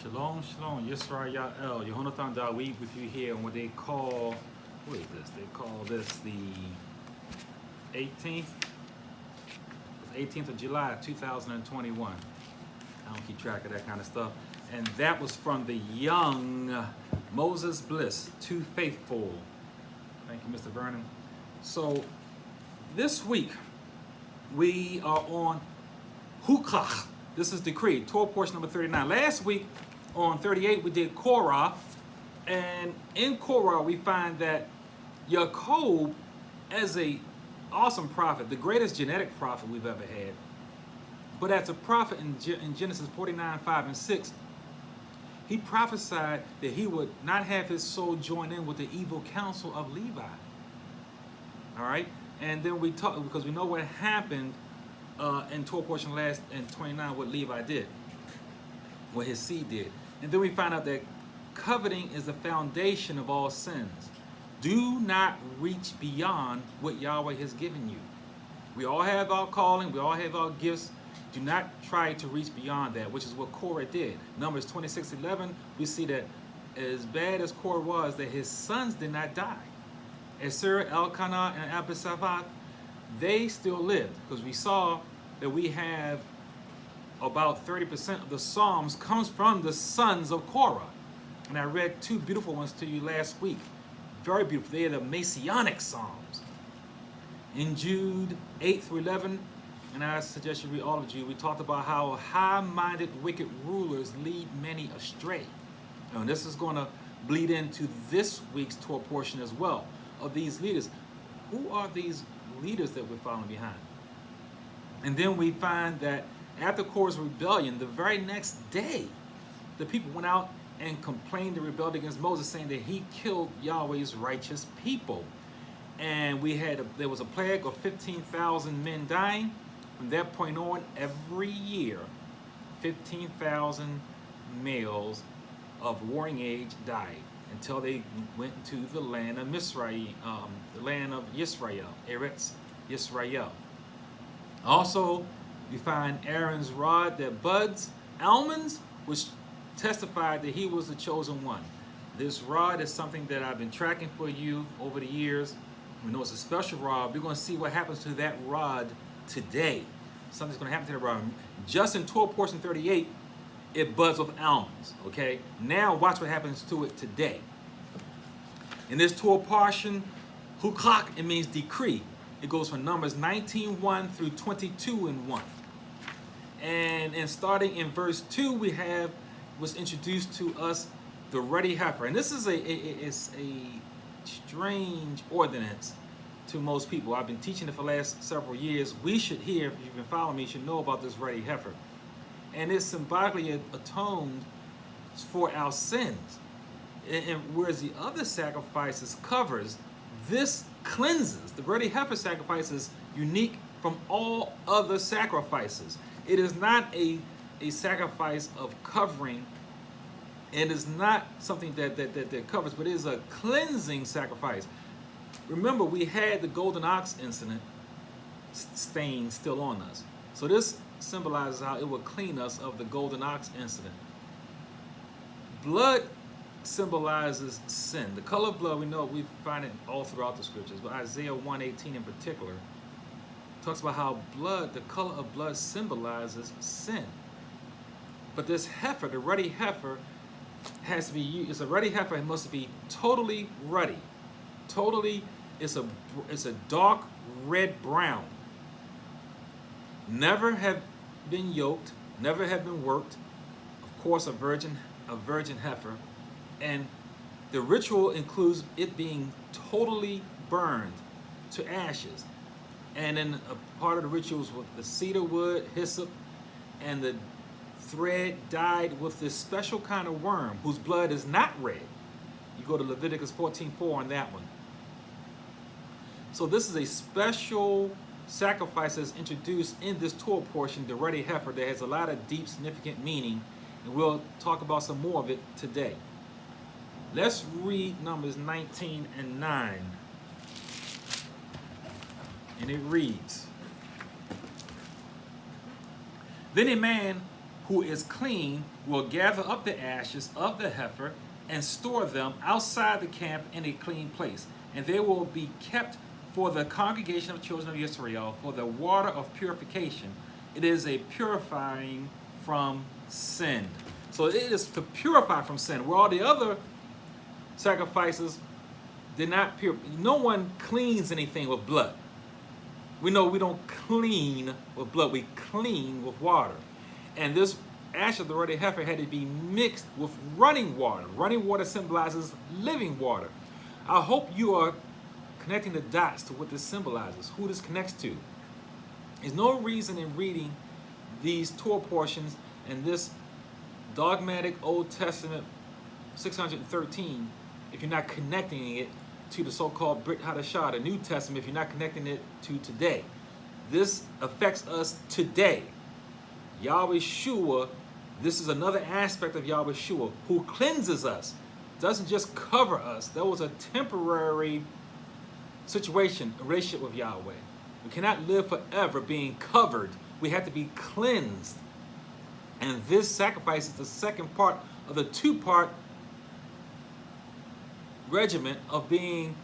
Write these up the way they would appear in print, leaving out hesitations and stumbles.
Shalom, shalom. Yisrael Ya'el. Yehonathan Dawid with you here on what they call, what is this? They call this the 18th? It's 18th of July, 2021. I don't keep track of that kind of stuff. And that was from the young Moses Bliss, Too Faithful. Thank you, Mr. Vernon. So this week, we are on Hukath. This is decree, Torah portion number 39. Last week on 38, we did Korah. And in Korah, we find that Jacob, as a awesome prophet, the greatest genetic prophet we've ever had, but as a prophet in Genesis 49, 5, and 6, he prophesied that he would not have his soul join in with the evil counsel of Levi. All right? And then we talked, because we know what happened in Torah portion last in 29, what Levi did, what his seed did. And then we find out that coveting is the foundation of all sins. Do not reach beyond what Yahweh has given you. We all have our calling, we all have our gifts. Do not try to reach beyond that, which is what Korah did. Numbers 26:11, we see that as bad as Korah was, that his sons did not die. Esir, Elkanah, and Abisaphat, they still lived, because we saw that we have about 30% of the Psalms comes from the sons of Korah. And I read two beautiful ones to you last week. Very beautiful. They are the Messianic Psalms. In Jude 8 through 11, and I suggest you read all of Jude, we talked about how high-minded wicked rulers lead many astray. And this is going to bleed into this week's Torah portion as well, of these leaders. Who are these leaders that we're following behind? And then we find that after Korah's rebellion, the very next day, the people went out and complained and rebelled against Moses, saying that he killed Yahweh's righteous people. And there was a plague of 15,000 men dying. From that point on, every year, 15,000 males of warring age died until they went into the land of Misraim, the land of Yisrael, Eretz Yisrael. Also, we find Aaron's rod that buds almonds, which testified that he was the chosen one. This rod is something that I've been tracking for you over the years. We know it's a special rod. We're going to see what happens to that rod today. Something's going to happen to the rod. Just in Torah portion 38, it buds with almonds. Okay? Now watch what happens to it today. In this Torah portion, Hukath, it means decree. It goes from Numbers 19:1 through 22:1. And starting in verse 2, was introduced to us the ruddy heifer. And this is a strange ordinance to most people. I've been teaching it for the last several years. We should hear, if you've been following me, you should know about this ruddy heifer. And it symbolically atoned for our sins. And whereas the other sacrifices covers, this cleanses. The ruddy heifer sacrifice is unique from all other sacrifices. It is not a sacrifice of covering. It is not something that covers, but it is a cleansing sacrifice. Remember, we had the golden ox incident stain still on us. So this symbolizes how it will clean us of the golden ox incident. Blood symbolizes sin. The color of blood, we find it all throughout the scriptures, but Isaiah 1:18 in particular talks about how the color of blood symbolizes sin. But this heifer, the ruddy heifer, has to be used. It's a ruddy heifer. It must be totally ruddy. Totally, it's a dark red brown. Never have been yoked. Never have been worked. Of course, a virgin heifer. And the ritual includes it being totally burned to ashes. And then a part of the rituals with the cedar wood, hyssop, and the thread dyed with this special kind of worm whose blood is not red. You go to Leviticus 14:4 on that one. So this is a special sacrifice that's introduced in this Torah portion, the ruddy heifer, that has a lot of deep, significant meaning. And we'll talk about some more of it today. Let's read Numbers 19:9. And it reads, Then a man who is clean will gather up the ashes of the heifer and store them outside the camp in a clean place. And they will be kept for the congregation of children of Israel, for the water of purification. It is a purifying from sin. So it is to purify from sin, where all the other sacrifices did not purify. No one cleans anything with blood. We know we don't clean with blood, we clean with water. And this ash of the ruddy heifer had to be mixed with running water. Running water symbolizes living water. I hope you are connecting the dots to what this symbolizes, who this connects to. There's no reason in reading these Torah portions and this dogmatic Old Testament 613 if you're not connecting it to the so-called Brit Hadashah, the New Testament, if you're not connecting it to today. This affects us today. Yahweh Shua, this is another aspect of Yahweh Shua, who cleanses us, doesn't just cover us. That was a temporary situation, a relationship with Yahweh. We cannot live forever being covered. We have to be cleansed. And this sacrifice is the second part of the two-part regiment of being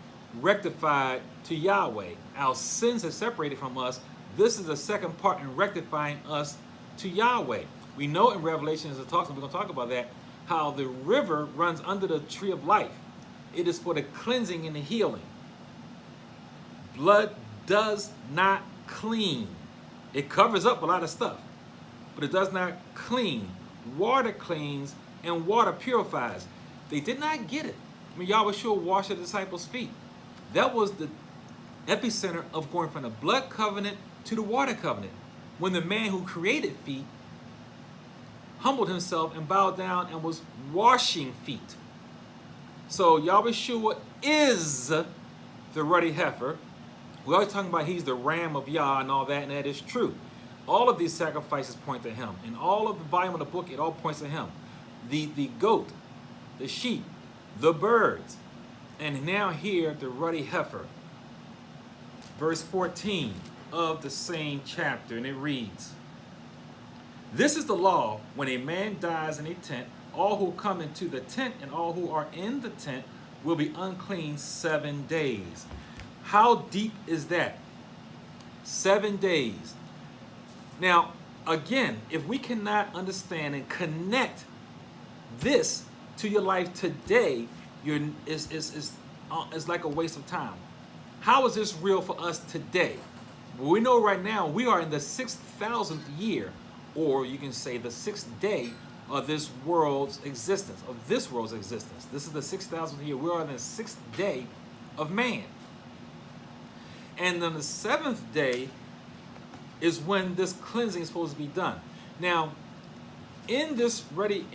rectified to Yahweh. Our sins are separated from us. This is the second part in rectifying us to Yahweh. We know in Revelation, as it talks, and we're going to talk about that, how the river runs under the tree of life. It is for the cleansing and the healing. Blood does not clean. It covers up a lot of stuff, but it does not clean. Water cleans and water purifies. They did not get it when Yahweh Shua washed the disciples' feet. That was the epicenter of going from the blood covenant to the water covenant. When the man who created feet humbled himself and bowed down and was washing feet. So Yahweh Shua is the ruddy heifer. We're always talking about he's the ram of Yah and all that, and that is true. All of these sacrifices point to him. In all of the volume of the book, it all points to him. The goat, the sheep, the birds, and now here the ruddy heifer. Verse 14 of the same chapter, and it reads, "This is the law when a man dies in a tent. All who come into the tent and all who are in the tent will be unclean 7 days." How deep is that? 7 days. Now, again, if we cannot understand and connect this to your life today, it's like a waste of time. How is this real for us today? Well, we know right now we are in the 6,000th year, or you can say the 6th day of this world's existence, This is the 6,000th year. We are in the 6th day of man. And then the 7th day is when this cleansing is supposed to be done. Now, in this ruddy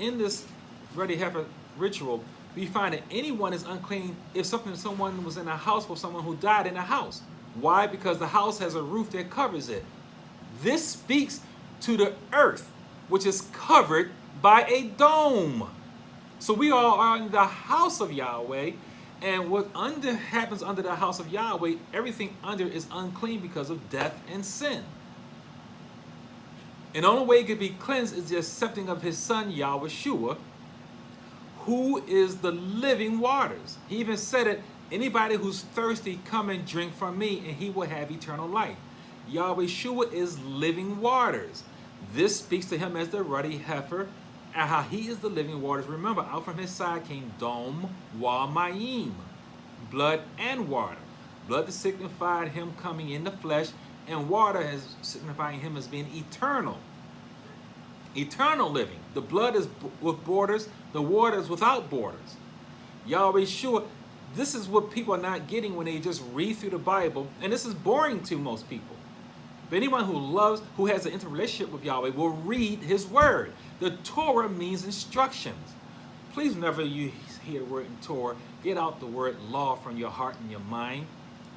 heifer ritual, we find that anyone is unclean if someone was in a house with someone who died in a house. Why? Because the house has a roof that covers it. This speaks to the earth, which is covered by a dome. So we all are in the house of Yahweh, and what happens under the house of Yahweh, everything under is unclean because of death and sin. And the only way it could be cleansed is the accepting of his son, Yahweh Shua, who is the living waters. He even said it, anybody who's thirsty, come and drink from me, and he will have eternal life. Yahweh Shua is living waters. This speaks to him as the ruddy heifer, and how he is the living waters. Remember, out from his side came Dom Wa Mayim, blood and water. Blood signified him coming in the flesh, and water is signifying him as being eternal. Eternal living. The blood is with borders, the water is without borders. Yahweh Shua, this is what people are not getting when they just read through the Bible, and this is boring to most people. But anyone who has an intimate relationship with Yahweh will read his word. The Torah means instructions. Please, whenever you hear the word in Torah, get out the word law from your heart and your mind.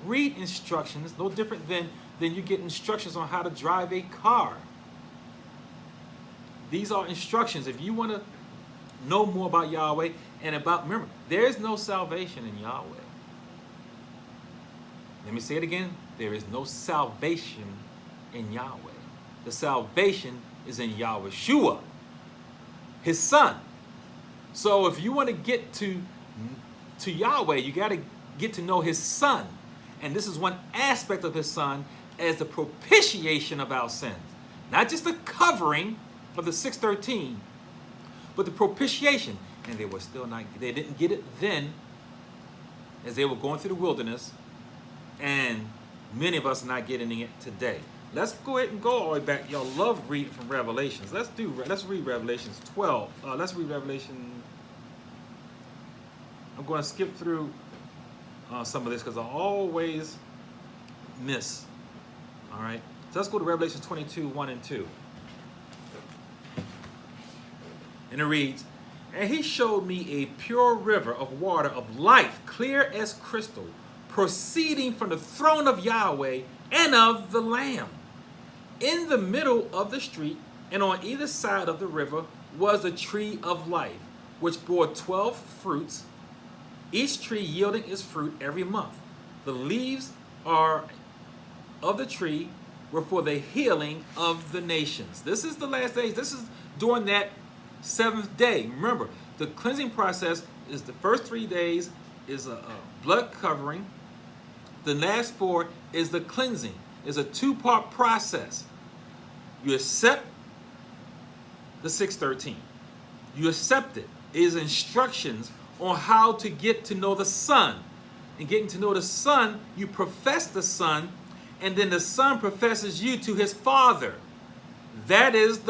Read instructions, no different than you get instructions on how to drive a car. These are instructions. If you want to know more about Yahweh and remember, there is no salvation in Yahweh. Let me say it again. There is no salvation in Yahweh. The salvation is in Yahweh Shua. his son. So if you want to get to Yahweh, you got to get to know his son. And this is one aspect of his son as the propitiation of our sins. Not just the covering of the 613, but the propitiation. And they were still not, they didn't get it then as they were going through the wilderness. And many of us are not getting it today. Let's go ahead and go all the way back. Y'all love reading from Revelations. Let's read Revelations 12. Let's read Revelation. I'm going to skip through some of this because I always miss. All right. So let's go to Revelation 22, 1 and 2. And it reads, "And he showed me a pure river of water of life, clear as crystal, proceeding from the throne of Yahweh and of the Lamb. In the middle of the street and on either side of the river was a tree of life, which bore 12 fruits, each tree yielding its fruit every month. The leaves of the tree were for the healing of the nations." This is the last days. This is during that 7th day. Remember, the cleansing process is the first 3 days is a blood covering. The last 4 is the cleansing. It's a 2-part process. You accept the 613. You accept it. It is instructions on how to get to know the Son. And getting to know the Son, you profess the Son, and then the Son professes you to his Father. That is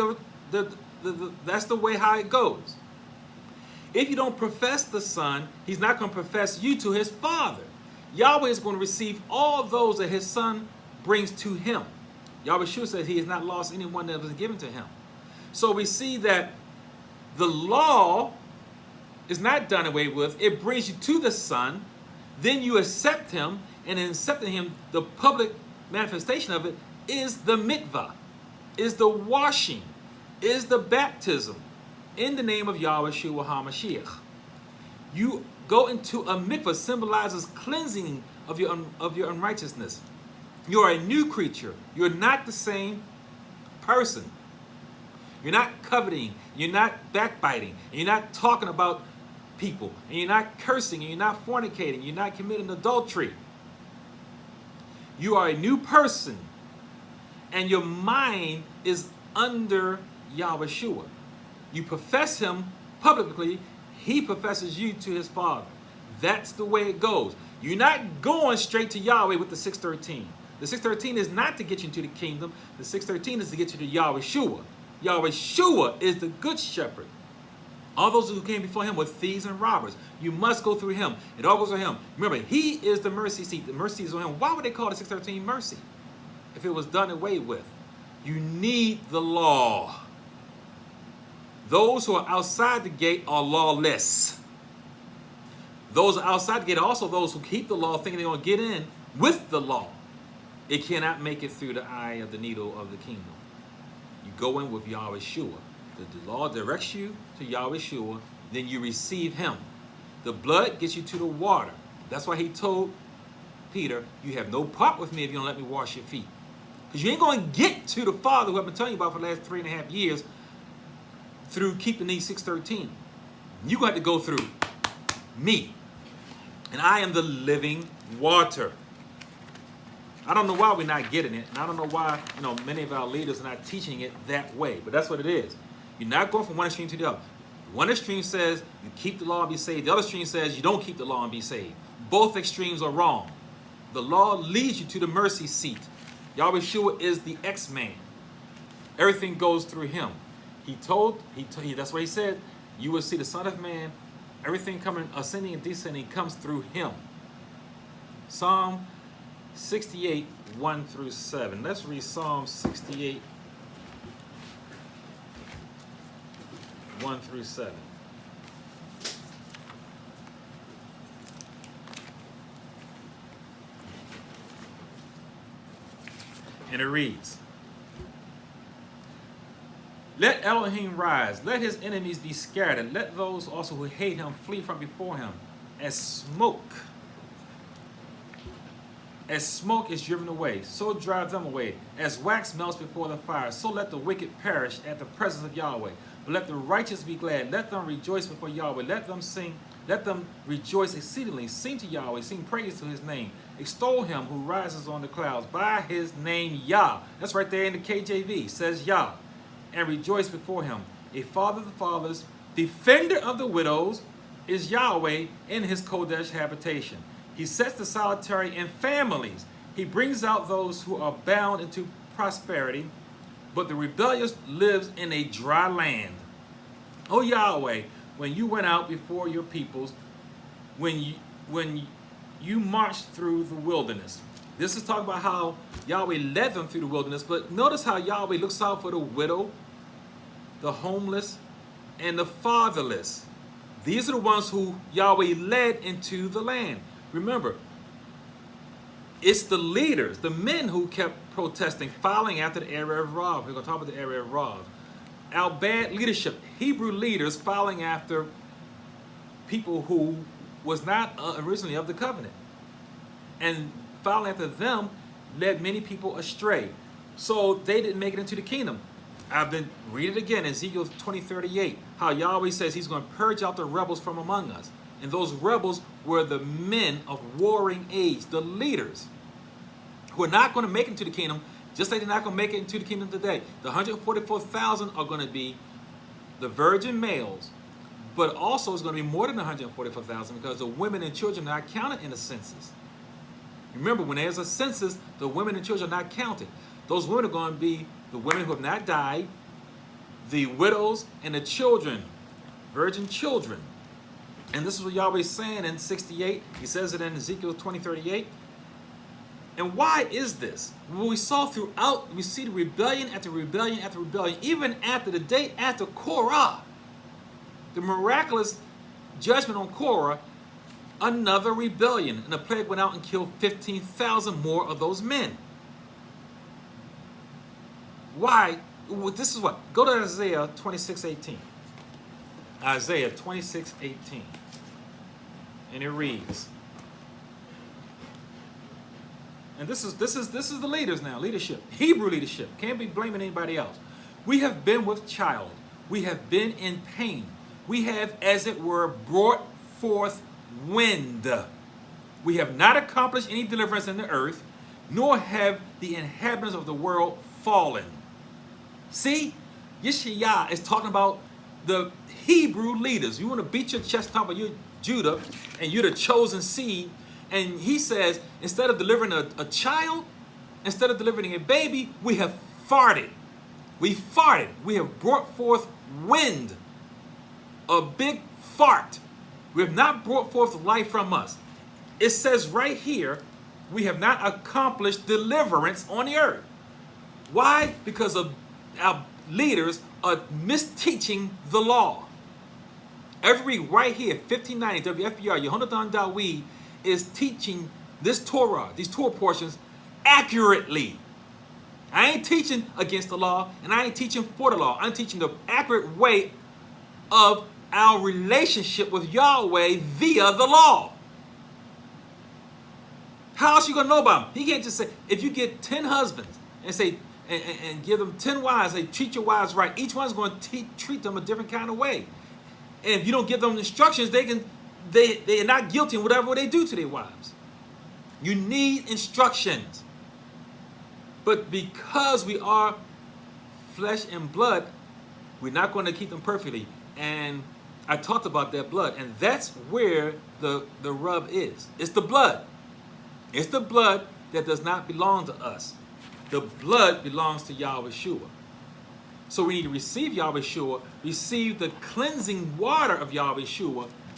that's the way how it goes. If you don't profess the Son, he's not going to profess you to his Father. Yahweh is going to receive all those that his Son brings to him. Yahweh says he has not lost anyone that was given to him. So we see that the law is not done away with. It brings you to the Son. Then you accept him. And in accepting him, the public manifestation of it is the mitvah, is the washing, is the baptism in the name of Yahweh Shua HaMashiach. You go into a mitvah, symbolizes cleansing of your unrighteousness. You are a new creature. You're not the same person. You're not coveting. You're not backbiting. You're not talking about people. And you're not cursing. And you're not fornicating. You're not committing adultery. You are a new person. And your mind is under Yahweh Shua. You profess him publicly. He professes you to his Father. That's the way it goes. You're not going straight to Yahweh with the 613. The 613 is not to get you into the kingdom. The 613 is to get you to Yahweh Shua. Yahweh Shua is the good shepherd. All those who came before him were thieves and robbers. You must go through him. It all goes through him. Remember, he is the mercy seat. The mercy is on him. Why would they call the 613 mercy if it was done away with? You need the law. Those who are outside the gate are lawless. Those outside the gate are also those who keep the law thinking they're going to get in with the law. It cannot make it through the eye of the needle of the kingdom. You go in with Yahweh Shua. The law directs you to Yahweh Shua, then you receive him. The blood gets you to the water. That's why he told Peter, you have no part with me if you don't let me wash your feet. Because you ain't going to get to the Father who I've been telling you about for the last 3.5 years through keeping these 613. You're going to have to go through me. And I am the living water. I don't know why we're not getting it. And I don't know why, many of our leaders are not teaching it that way. But that's what it is. You're not going from one extreme to the other. One extreme says you keep the law and be saved. The other extreme says you don't keep the law and be saved. Both extremes are wrong. The law leads you to the mercy seat. Yahweh Shua is the X-Man. Everything goes through him. That's what he said. You will see the Son of Man. Everything coming, ascending and descending comes through him. Psalm 68, 1 through 7. Let's read Psalm 68, 1 through 7. And it reads, "Let Elohim rise, let his enemies be scattered, let those also who hate him flee from before him. As smoke is driven away, so drive them away. As wax melts before the fire, so let the wicked perish at the presence of Yahweh. But let the righteous be glad. Let them rejoice before Yahweh. Let them sing. Let them rejoice exceedingly. Sing to Yahweh. Sing praise to his name. Extol him who rises on the clouds by his name Yah. That's right there in the KJV. It says Yah. And rejoice before him. A father of the fathers, defender of the widows, is Yahweh in his Kodesh habitation. He sets the solitary in families. He brings out those who are bound into prosperity, but the rebellious lives in a dry land. O Yahweh, when you went out before your peoples, when you marched through the wilderness. This is talking about how Yahweh led them through the wilderness, but notice how Yahweh looks out for the widow, the homeless, and the fatherless. These are the ones who Yahweh led into the land. Remember, it's the leaders, the men who kept protesting, following after the area of Rav. We're going to talk about the area of Rav. Our bad leadership, Hebrew leaders following after people who was not originally of the covenant. And following after them led many people astray. So they didn't make it into the kingdom. I've been reading it again, Ezekiel 20:38, how Yahweh says he's going to purge out the rebels from among us. And those rebels were the men of warring age, the leaders, who are not going to make it into the kingdom, just like they're not going to make it into the kingdom today. The 144,000 are going to be the virgin males, but also it's going to be more than 144,000 because the women and children are not counted in the census. Remember, when there's a census, the women and children are not counted. Those women are going to be the women who have not died, the widows, and the children, virgin children. And this is what Yahweh is saying in 68. He says it in Ezekiel 20:38. And why is this? Well, we saw throughout, we see the rebellion after rebellion after rebellion, even after the day after Korah, the miraculous judgment on Korah, another rebellion. And the plague went out and killed 15,000 more of those men. Why? Well, this is what? Go to Isaiah 26:18. Isaiah 26:18. And it reads. And this is the leaders now, leadership, Hebrew leadership. Can't be blaming anybody else. We have been with child. We have been in pain. We have, as it were, brought forth wind. We have not accomplished any deliverance in the earth, nor have the inhabitants of the world fallen. See, Yeshaya is talking about the Hebrew leaders. You want to beat your chest, talk about you're Judah and you're the chosen seed. And he says, instead of delivering a child, instead of delivering a baby, we have farted. We farted. We have brought forth wind. A big fart. We have not brought forth life from us. It says right here, we have not accomplished deliverance on the earth. Why? Because of our leaders are misteaching the law. Every right here, 1590 WFBR, Yehonatan Dawid is teaching this Torah, these Torah portions, accurately. I ain't teaching against the law, and I ain't teaching for the law. I'm teaching the accurate way of our relationship with Yahweh via the law. How else you gonna know about him? He can't just say, if you get 10 husbands and say, and give them 10 wives, say, treat your wives right. Each one's going to treat them a different kind of way. And if you don't give them instructions, they are not guilty in whatever they do to their wives. You need instructions. But because we are flesh and blood, we're not going to keep them perfectly. And I talked about that blood. And that's where the rub is. It's the blood. It's the blood that does not belong to us. The blood belongs to Yahweh. So we need to receive Yahweh, receive the cleansing water of Yahweh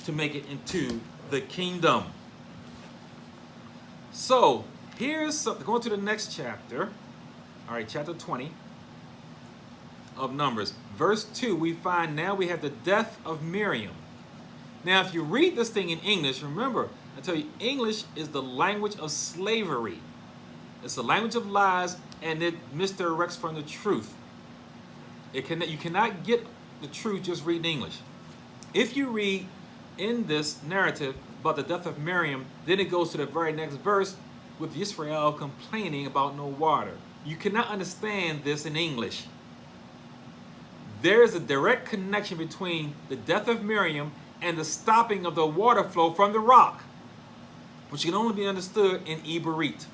to make it into the kingdom. So here's something. Going to the next chapter. All right, chapter 20 of Numbers. Verse 2, we find now we have the death of Miriam. Now, if you read this thing in English, remember, I tell you, English is the language of slavery. It's the language of lies, and it misdirects from the truth. You cannot get the truth just reading English. If you read in this narrative about the death of Miriam, then it goes to the very next verse with Israel complaining about no water. You cannot understand this in English. there is a direct connection between the death of Miriam and the stopping of the water flow from the rock, which can only be understood in Ibarit.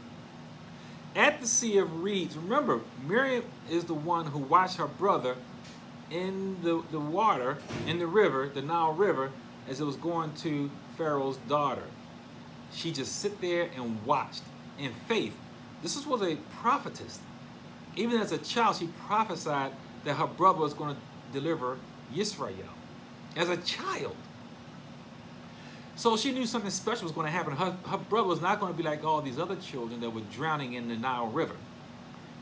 At the Sea of Reeds, remember, Miriam is the one who watched her brother in the water, in the river, the Nile River, as it was going to Pharaoh's daughter. She just sit there and watched in faith. This was a prophetess. Even as a child, she prophesied that her brother was going to deliver Yisrael. As a child. So she knew something special was going to happen. Her brother was not going to be like all these other children that were drowning in the Nile River.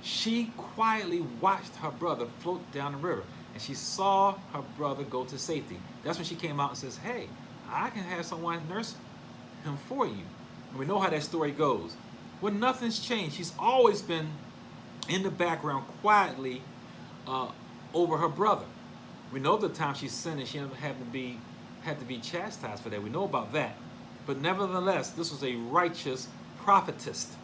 She quietly watched her brother float down the river. And she saw her brother go to safety. That's when she came out and says, hey, I can have someone nurse him for you. And we know how that story goes. Well, nothing's changed. She's always been in the background quietly over her brother. We know the time she sinned and she had to be chastised for that. We know about that. But nevertheless, this was a righteous prophetess.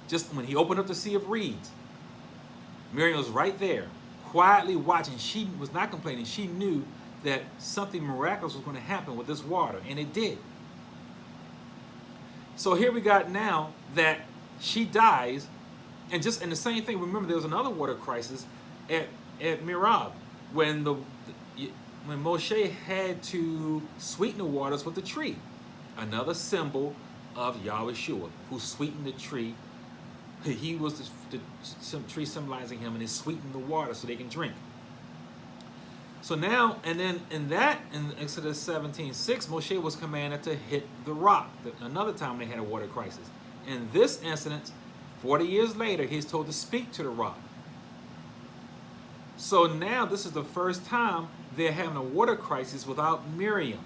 Just when he opened up the Sea of Reeds, Miriam was right there, quietly watching. She was not complaining. She knew that something miraculous was going to happen with this water, and it did. So here we got now that she dies, and the same thing. Remember, there was another water crisis at Merab when Moshe had to sweeten the waters with the tree, another symbol of Yahushua, who sweetened the tree. He was the tree symbolizing him, and he sweetened the water so they can drink. So now, and then in Exodus 17:6, Moshe was commanded to hit the rock. Another time they had a water crisis. In this incident, 40 years later, he's told to speak to the rock. So now this is the first time they're having a water crisis without Miriam.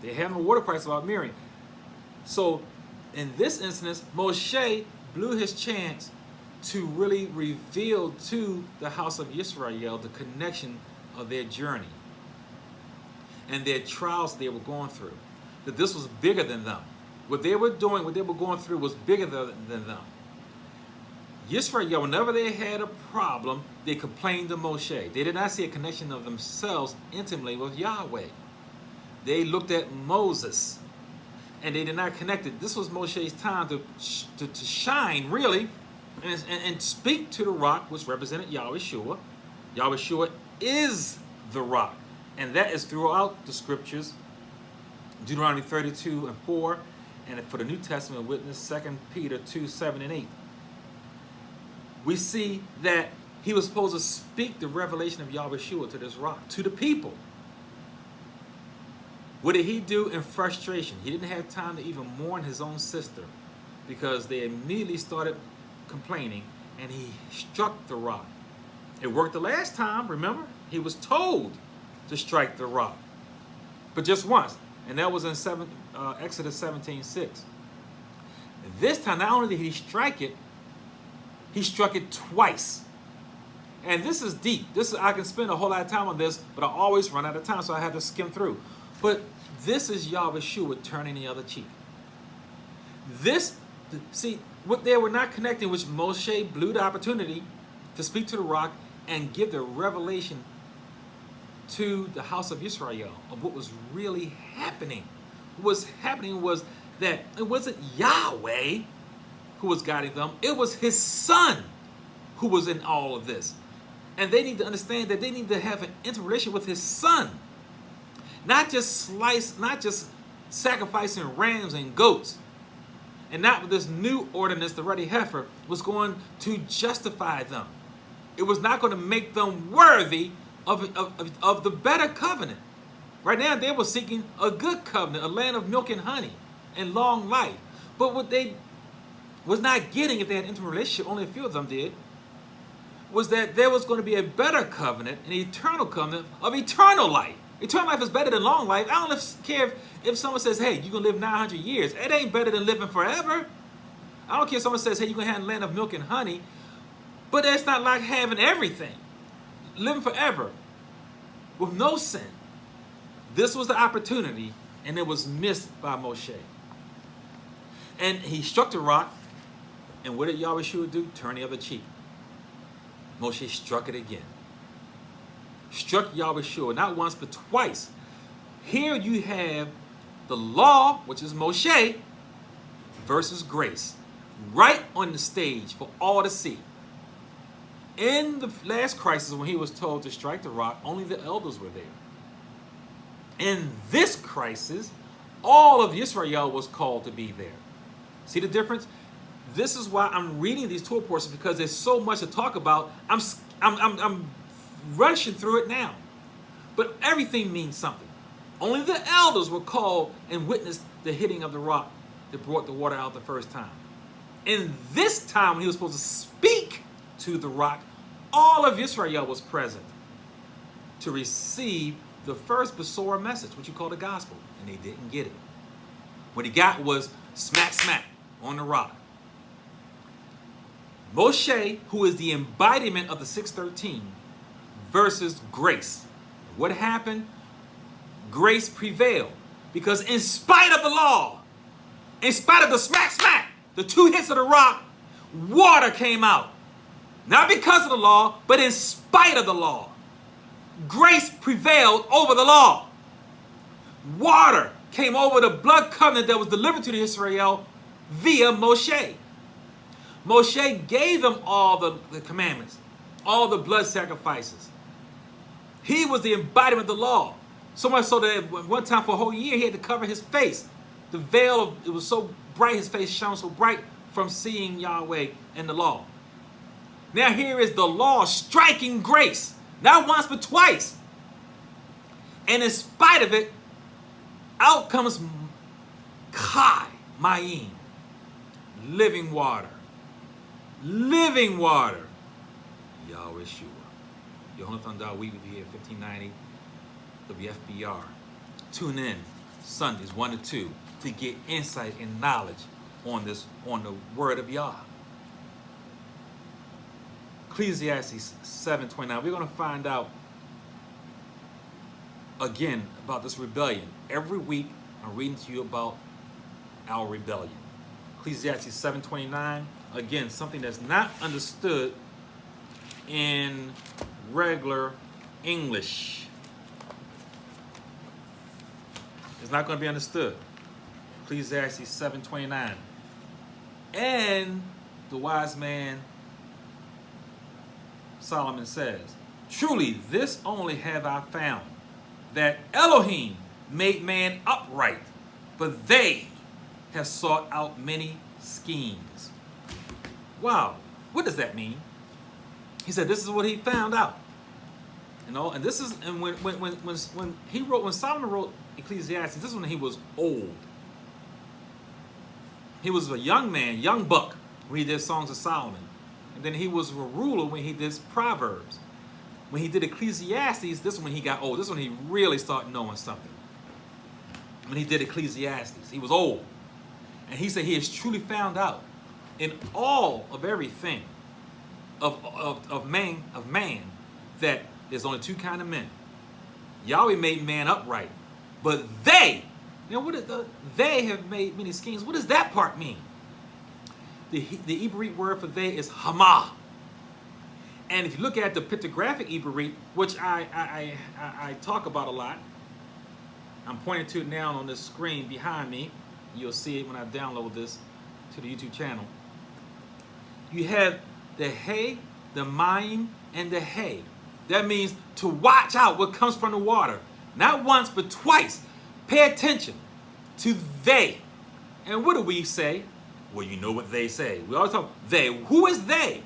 They're having a water crisis without Miriam. So in this instance, Moshe blew his chance to really reveal to the house of Yisrael the connection of their journey and their trials they were going through. That this was bigger than them. What they were doing, what they were going through was bigger than them. Yisrael, whenever they had a problem, they complained to Moshe. They did not see a connection of themselves intimately with Yahweh. They looked at Moses, and they did not connect it. This was Moshe's time to shine, really, and speak to the rock, which represented Yahushua. Yahushua is the rock, and that is throughout the scriptures. Deuteronomy 32:4, and for the New Testament witness, 2 Peter 2:7-8. We see that he was supposed to speak the revelation of Yahushua to this rock, to the people. What did he do in frustration? He didn't have time to even mourn his own sister because they immediately started complaining, and he struck the rock. It worked the last time, remember? He was told to strike the rock, but just once, and that was in Exodus 17:6. This time, not only did he strike it, he struck it twice. And this is deep. I can spend a whole lot of time on this, but I always run out of time, so I have to skim through. But this is Yahushua turning the other cheek. See, what they were not connecting, which Moshe blew the opportunity to speak to the rock and give the revelation to the house of Israel of what was really happening. What was happening was that it wasn't Yahweh who was guiding them. It was his son who was in all of this. And they need to understand that they need to have an intimate relationship with his son. Not just sacrificing rams and goats. And not with this new ordinance, the ruddy heifer, was going to justify them. It was not going to make them worthy of the better covenant. Right now, they were seeking a good covenant, a land of milk and honey and long life. But what they was not getting, if they had an intimate relationship, only a few of them did, was that there was going to be a better covenant, an eternal covenant of eternal life. Eternal life is better than long life. I don't care if someone says, hey, you're going to live 900 years. It ain't better than living forever. I don't care if someone says, hey, you're going to have a land of milk and honey. But it's not like having everything. Living forever with no sin. This was the opportunity, and it was missed by Moshe. And he struck the rock, and what did Yahushua do? Turn the other cheek. Moshe struck it again. Struck Yahweh not once but twice. Here you have the law, which is Moshe, versus grace, right on the stage for all to see. In the last crisis, when he was told to strike the rock, only the elders were there. In this crisis, all of Israel was called to be there. See the difference? This is why I'm reading these Torah portions, because there's so much to talk about. I'm rushing through it now. But everything means something. Only the elders were called and witnessed the hitting of the rock that brought the water out the first time. In this time, when he was supposed to speak to the rock, all of Israel was present to receive the first Besorah message, which you call the gospel, and they didn't get it. What he got was smack, smack on the rock. Moshe, who is the embodiment of the 613, versus grace. What happened? Grace prevailed, because in spite of the law, in spite of the smack, smack, the two hits of the rock, water came out. Not because of the law, but in spite of the law. Grace prevailed over the law. Water came over the blood covenant that was delivered to Israel via Moshe. Moshe gave them all the commandments, all the blood sacrifices. He was the embodiment of the law. So much so that one time for a whole year he had to cover his face. The veil, it was so bright, his face shone so bright from seeing Yahweh and the law. Now here is the law striking grace. Not once, but twice. And in spite of it, out comes Kai, Mayim, living water. Living water. Yahweh Shua. Yohanathan Dawid will be here 1590 WFBR. Tune in Sundays 1 to 2 to get insight and knowledge on the word of Yah. Ecclesiastes 7:29. We're going to find out again about this rebellion. Every week I'm reading to you about our rebellion. Ecclesiastes 7:29. Again, something that's not understood in regular English. It's not going to be understood. Ecclesiastes 7:29. And the wise man Solomon says, truly this only have I found, that Elohim made man upright, but they have sought out many schemes. Wow, what does that mean? He said this is what he found out. You know, and this is, and when Solomon wrote Ecclesiastes, this is when he was old. He was a young man, young buck, when he did Songs of Solomon. And then he was a ruler when he did Proverbs. When he did Ecclesiastes, this is when he got old. This is when he really started knowing something. When he did Ecclesiastes, he was old. And he said he has truly found out in all of everything of man, that there's only two kind of men. Yahweh made man upright, but they, you know, they have made many schemes. What does that part mean? The Hebrew word for they is Hama. And if you look at the pictographic Hebrew, which I talk about a lot, I'm pointing to it now on the screen behind me. You'll see it when I download this to the YouTube channel. You have the Hey, the Mayim, and the Hey. That means to watch out what comes from the water. Not once, but twice. Pay attention to they. And what do we say? Well, you know what they say. We always talk they. Who is they?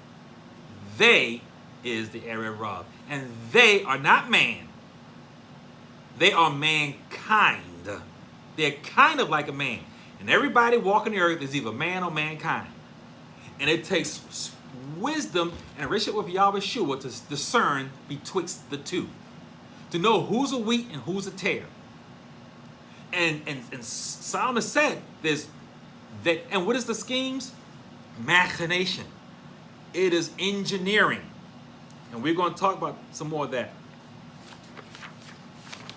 They is the Arab Rab. And they are not man. They are mankind. They're kind of like a man. And everybody walking the earth is either man or mankind. And it takes wisdom and relationship with Yahweh Shua to discern betwixt the two. To know who's a wheat and who's a tare. And Solomon said there's that, and what is the schemes? Machination. It is engineering. And we're going to talk about some more of that.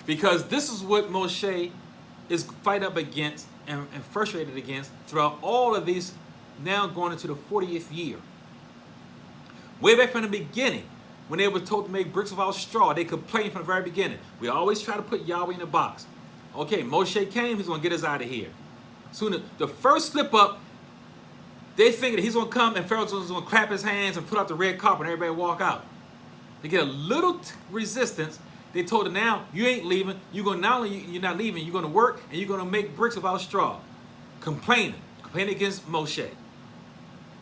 Because this is what Moshe is fight up against and frustrated against throughout all of these, now going into the 40th year. Way back from the beginning, when they were told to make bricks without straw, they complained from the very beginning. We always try to put Yahweh in a box. Okay, Moshe came, he's going to get us out of here. Soon, the first slip up, they think that he's going to come and Pharaoh's going to clap his hands and put out the red carpet and everybody walk out. They get a little resistance. They told him, now, you ain't leaving. You're going to, not only you're not leaving, you're going to work and you're going to make bricks without straw. Complaining against Moshe.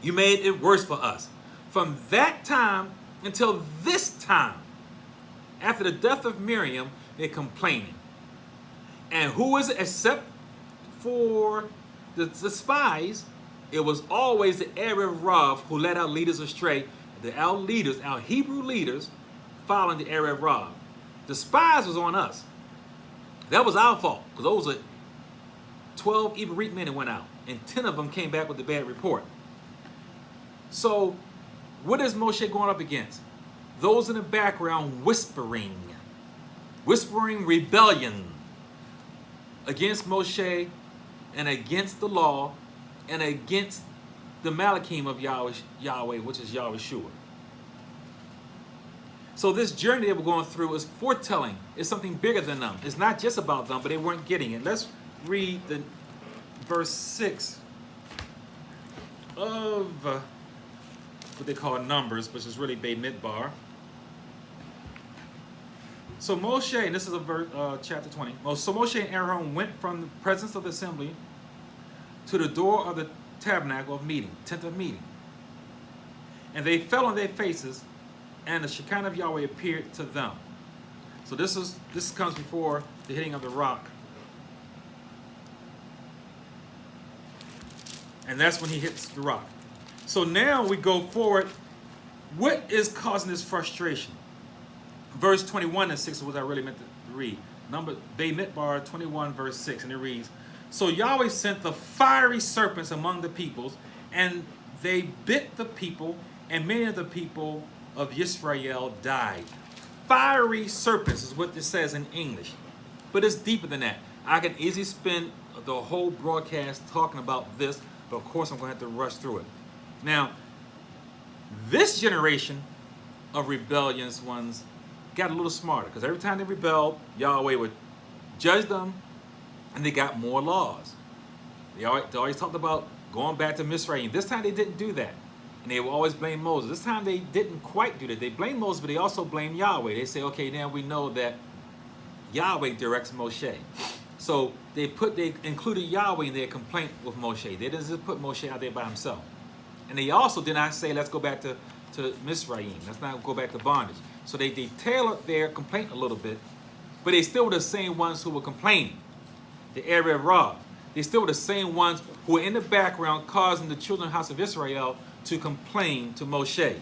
You made it worse for us. From that time until this time, after the death of Miriam, they're complaining. And who is it except for the spies? It was always the Erev Rav who led our leaders astray. Our leaders, our Hebrew leaders, following the Erev Rav. The spies was on us. That was our fault, because those are 12 Ibarit men that went out, and 10 of them came back with a bad report. So, what is Moshe going up against? Those in the background whispering rebellion against Moshe and against the law and against the Malachim of Yahweh, which is Yahushua. So this journey they were going through is foretelling. It's something bigger than them. It's not just about them, but they weren't getting it. Let's read the verse 6 of what they call Numbers, which is really Beit Midbar. So Moshe, and this is a chapter 20. So Moshe and Aaron went from the presence of the assembly to the door of the tabernacle of meeting, tent of meeting. And they fell on their faces, and the Shekinah of Yahweh appeared to them. So this comes before the hitting of the rock. And that's when he hits the rock. So now we go forward. What is causing this frustration? Verse 21 and 6 is what I really meant to read. Beit Midbar 21 verse 6, and it reads, so Yahweh sent the fiery serpents among the peoples, and they bit the people, and many of the people of Israel died. Fiery serpents is what this says in English. But it's deeper than that. I can easily spend the whole broadcast talking about this, but of course I'm going to have to rush through it. Now, this generation of rebellious ones got a little smarter, because every time they rebelled, Yahweh would judge them, and they got more laws. They always talked about going back to Mizraim. This time they didn't do that. And they will always blame Moses. This time they didn't quite do that. They blamed Moses, but they also blamed Yahweh. They say, okay, now we know that Yahweh directs Moshe. So they included Yahweh in their complaint with Moshe. They didn't just put Moshe out there by himself. And they also did not say, let's go back to Mizraim. Let's not go back to bondage. So they tailored their complaint a little bit, but they still were the same ones who were complaining. The Erev Rav. They still were the same ones who were in the background causing the children of the house of Israel to complain to Moshe.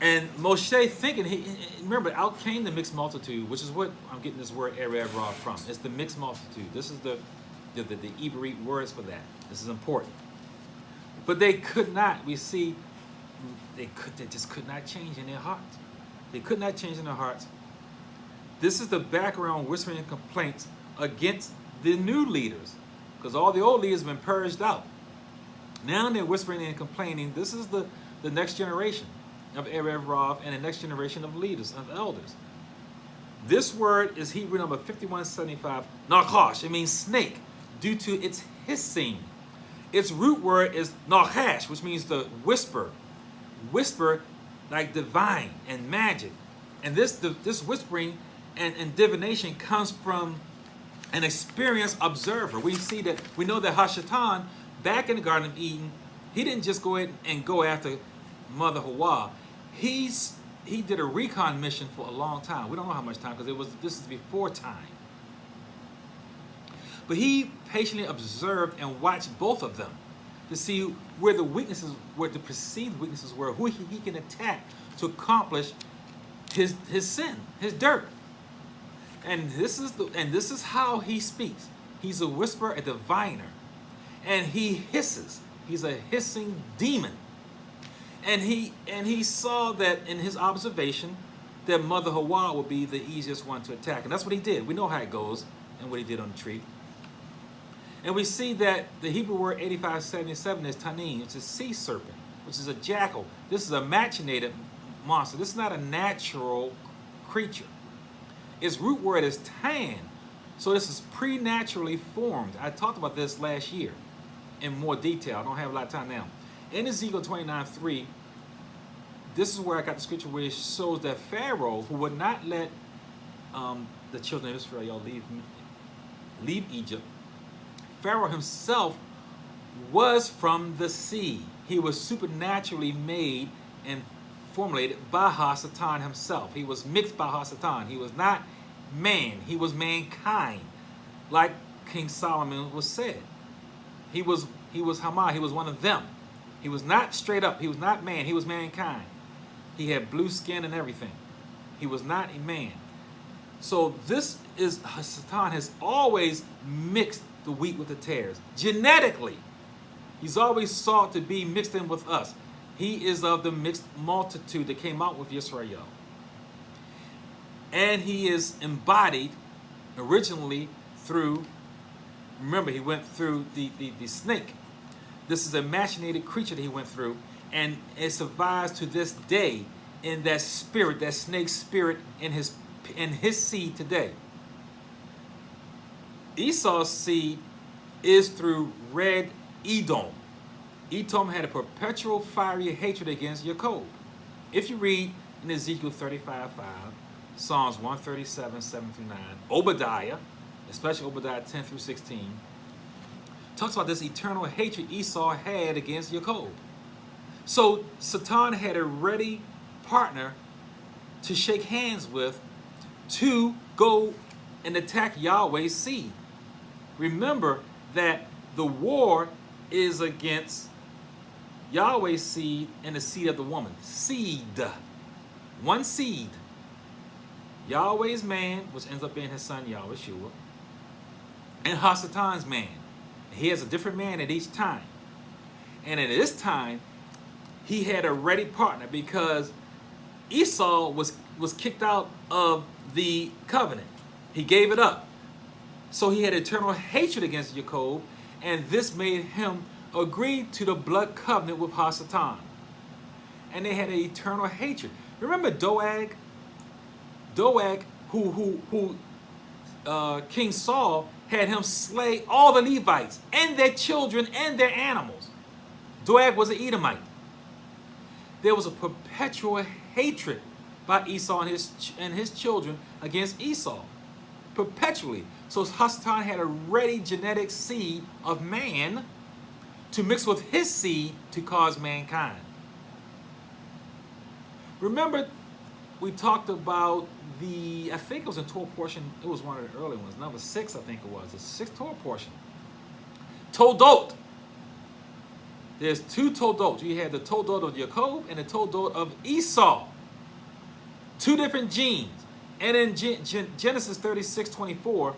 And Moshe thinking, remember, out came the mixed multitude, which is what I'm getting this word Erev Rav from. It's the mixed multitude. This is the Ibarit words for that. This is important. But they could not, we see, they just could not change in their hearts. They could not change in their hearts. This is the background whispering and complaints against the new leaders, because all the old leaders have been purged out. Now they're whispering and complaining. This is the next generation of Erev Rav and the next generation of leaders, of elders. This word is Hebrew number 5175, Nachash. It means snake, due to its hissing. Its root word is Nachash, which means the whisper. Whisper like divine and magic. And this whispering and divination comes from an experienced observer. We know that Hashatan, back in the Garden of Eden, he didn't just go ahead and go after Mother Hawa. He did a recon mission for a long time. We don't know how much time, because this is before time. But he patiently observed and watched both of them to see where the weaknesses, where the perceived weaknesses were, who he can attack to accomplish his sin, his dirt. And this is how he speaks. He's a whisperer, a diviner. And he hisses. He's a hissing demon. And he saw that in his observation that Mother Hawa would be the easiest one to attack. And that's what he did. We know how it goes and what he did on the tree. And we see that the Hebrew word 8577 is tanin. It's a sea serpent. which is a jackal. This is a machinated monster. This is not a natural creature. Its root word is tan. So this is preternaturally formed. I talked about this last year in more detail. I don't have a lot of time now. In Ezekiel 29:3, this is where I got the scripture where it shows that Pharaoh, who would not let the children of Israel leave Egypt, Pharaoh himself was from the sea. He was supernaturally made and formulated by Hasatan himself. He was mixed by Hasatan. He was not man. He was mankind, like King Solomon was said. He was Hamah. He was one of them. He was not straight up. He was not man. He was mankind. He had blue skin and everything. He was not a man. So this is, Satan has always mixed the wheat with the tares. Genetically, he's always sought to be mixed in with us. He is of the mixed multitude that came out with Israel. And he is embodied originally through, remember, he went through the snake. This is a machinated creature that he went through, and it survives to this day in that spirit, that snake spirit in his seed today. Esau's seed is through red Edom. Edom had a perpetual fiery hatred against Jacob. If you read in Ezekiel 35:5, Psalms 137, 7 through 9, Obadiah, especially Obadiah 10 through 16, talks about this eternal hatred Esau had against Jacob. So Satan had a ready partner to shake hands with to go and attack Yahweh's seed. Remember that the war is against Yahweh's seed and the seed of the woman. Seed. One seed. Yahweh's man, which ends up being his son Yahweh, and Hasatan's man. He has a different man at each time. And at this time, he had a ready partner because Esau was kicked out of the covenant. He gave it up. So he had eternal hatred against Jacob, and this made him agree to the blood covenant with Hasatan. And they had an eternal hatred. Remember Doeg? Doeg, who King Saul had him slay all the Levites and their children and their animals. Doeg was an Edomite. There was a perpetual hatred by Esau and his children against Esau. Perpetually. So Hasatan had a ready genetic seed of man to mix with his seed to cause mankind. Remember, we talked about I think it was in Torah portion, it was one of the early ones, number 6 I think it was, the 6th Torah portion. Toldot. There's 2 Toldot. You had the Toldot of Jacob and the Toldot of Esau. 2 different genes. And in Genesis 36:24,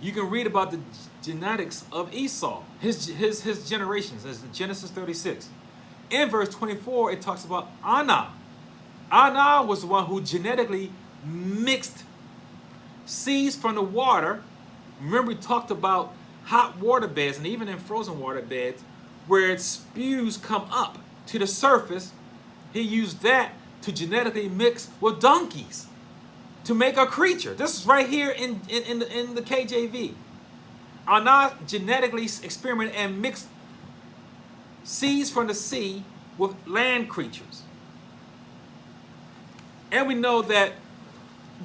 you can read about the genetics of Esau, his generations, as in Genesis 36. In verse 24, it talks about Anah. Anah was the one who genetically mixed seeds from the water. Remember, we talked about hot water beds and even in frozen water beds where spews come up to the surface. He used that to genetically mix with donkeys to make a creature. This is right here in the KJV. Anah genetically experimented and mixed seeds from the sea with land creatures. And we know that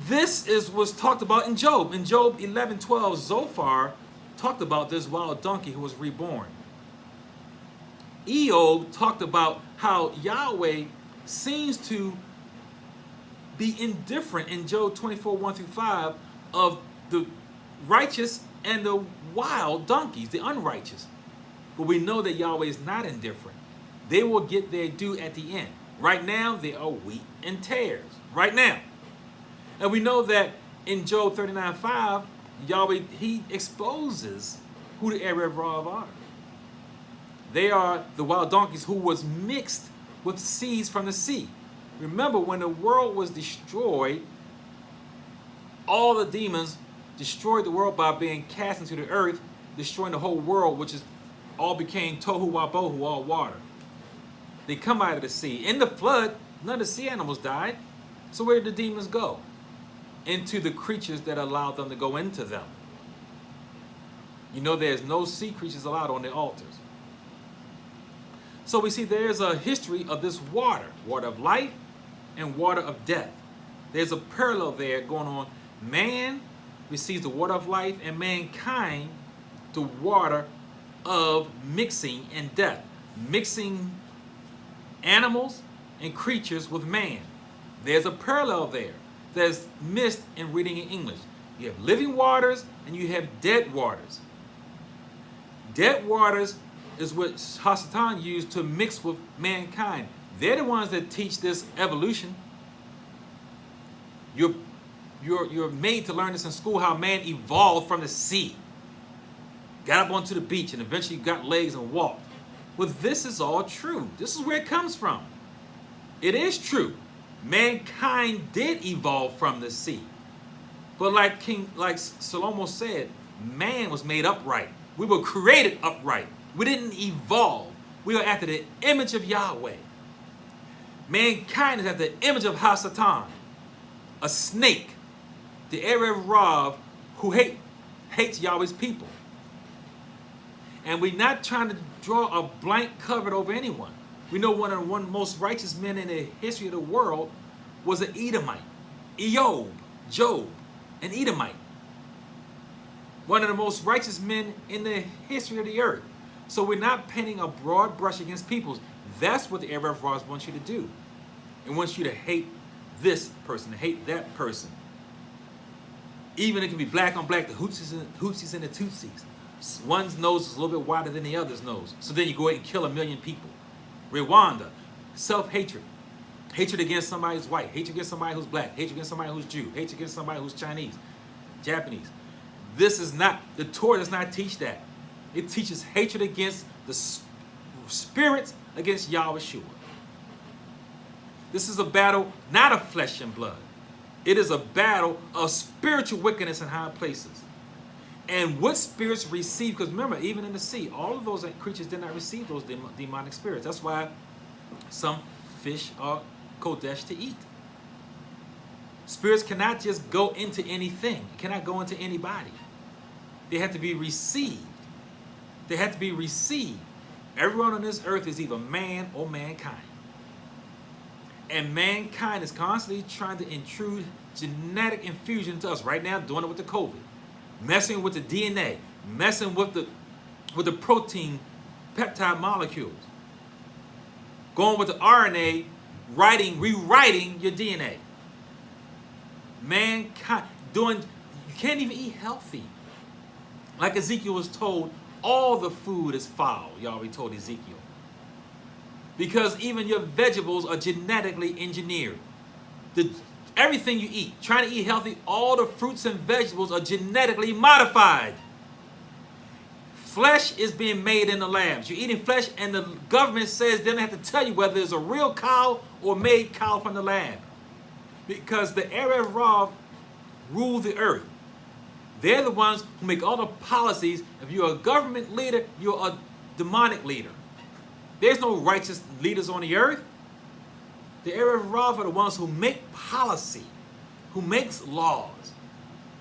this was talked about in Job. In Job 11:12, Zophar talked about this wild donkey who was reborn. Eob talked about how Yahweh seems to be indifferent in Job 24:1 through 5 of the righteous and the wild donkeys, the unrighteous. But we know that Yahweh is not indifferent. They will get their due at the end. Right now, they are wheat and tares. Right now. And we know that in Job 39:5, Yahweh, he exposes who the Arab Rav are. They are the wild donkeys who was mixed with seeds from the sea. Remember, when the world was destroyed, all the demons destroyed the world by being cast into the earth, destroying the whole world, which is all became tohu wabohu, all water. They come out of the sea. In the flood, none of the sea animals died. So where did the demons go? Into the creatures that allowed them to go into them. You know, there's no sea creatures allowed on the altars. So we see there's a history of this water, water of life and water of death. There's a parallel there going on. Man receives the water of life, and mankind the water of mixing and death. Mixing animals and creatures with man. There's a parallel there that's missed in reading in English. You have living waters and you have dead waters. Dead waters is what Hasatan used to mix with mankind. They're the ones that teach this evolution. You're made to learn this in school, how man evolved from the sea. Got up onto the beach and eventually got legs and walked. Well, this is all true. This is where it comes from. It is true. Mankind did evolve from the sea. But like Salomo said, man was made upright. We were created upright. We didn't evolve. We are after the image of Yahweh. Mankind is after the image of Hasatan, a snake, the Erev Rav, who hates Yahweh's people. And we're not trying to draw a blank cover over anyone. We know one of the most righteous men in the history of the world was an Edomite. Job, an Edomite. One of the most righteous men in the history of the earth. So we're not painting a broad brush against peoples. That's what the Erev Rav wants you to do. It wants you to hate this person, to hate that person. Even it can be black on black, the Houthis and the Tutsis. One's nose is a little bit wider than the other's nose. So then you go ahead and kill 1 million people. Rwanda, self-hatred. Hatred against somebody who's white. Hatred against somebody who's black. Hatred against somebody who's Jew. Hatred against somebody who's Chinese, Japanese. This is not, the Torah does not teach that. It teaches hatred against the spirits against Yahweh. This is a battle not of flesh and blood. It is a battle of spiritual wickedness in high places. And what spirits receive, because remember, even in the sea, all of those creatures did not receive those demonic spirits. That's why some fish are kodesh to eat. Spirits cannot just go into anything. Cannot go into anybody. They have to be received. They have to be received. Everyone on this earth is either man or mankind. And mankind is constantly trying to intrude genetic infusion into us. Right now, doing it with the COVID. Messing with the DNA. Messing with the protein peptide molecules. Going with the RNA, rewriting your DNA. Mankind you can't even eat healthy. Like Ezekiel was told, all the food is foul. Yahweh told Ezekiel. Because even your vegetables are genetically engineered. Everything you eat, trying to eat healthy, all the fruits and vegetables are genetically modified. Flesh is being made in the labs. You're eating flesh, and the government says they don't have to tell you whether it's a real cow or made cow from the lab. Because the Erev Rav rule the earth. They're the ones who make all the policies. If you're a government leader, you're a demonic leader. There's no righteous leaders on the earth. The Erev Rav are the ones who make policy, who makes laws.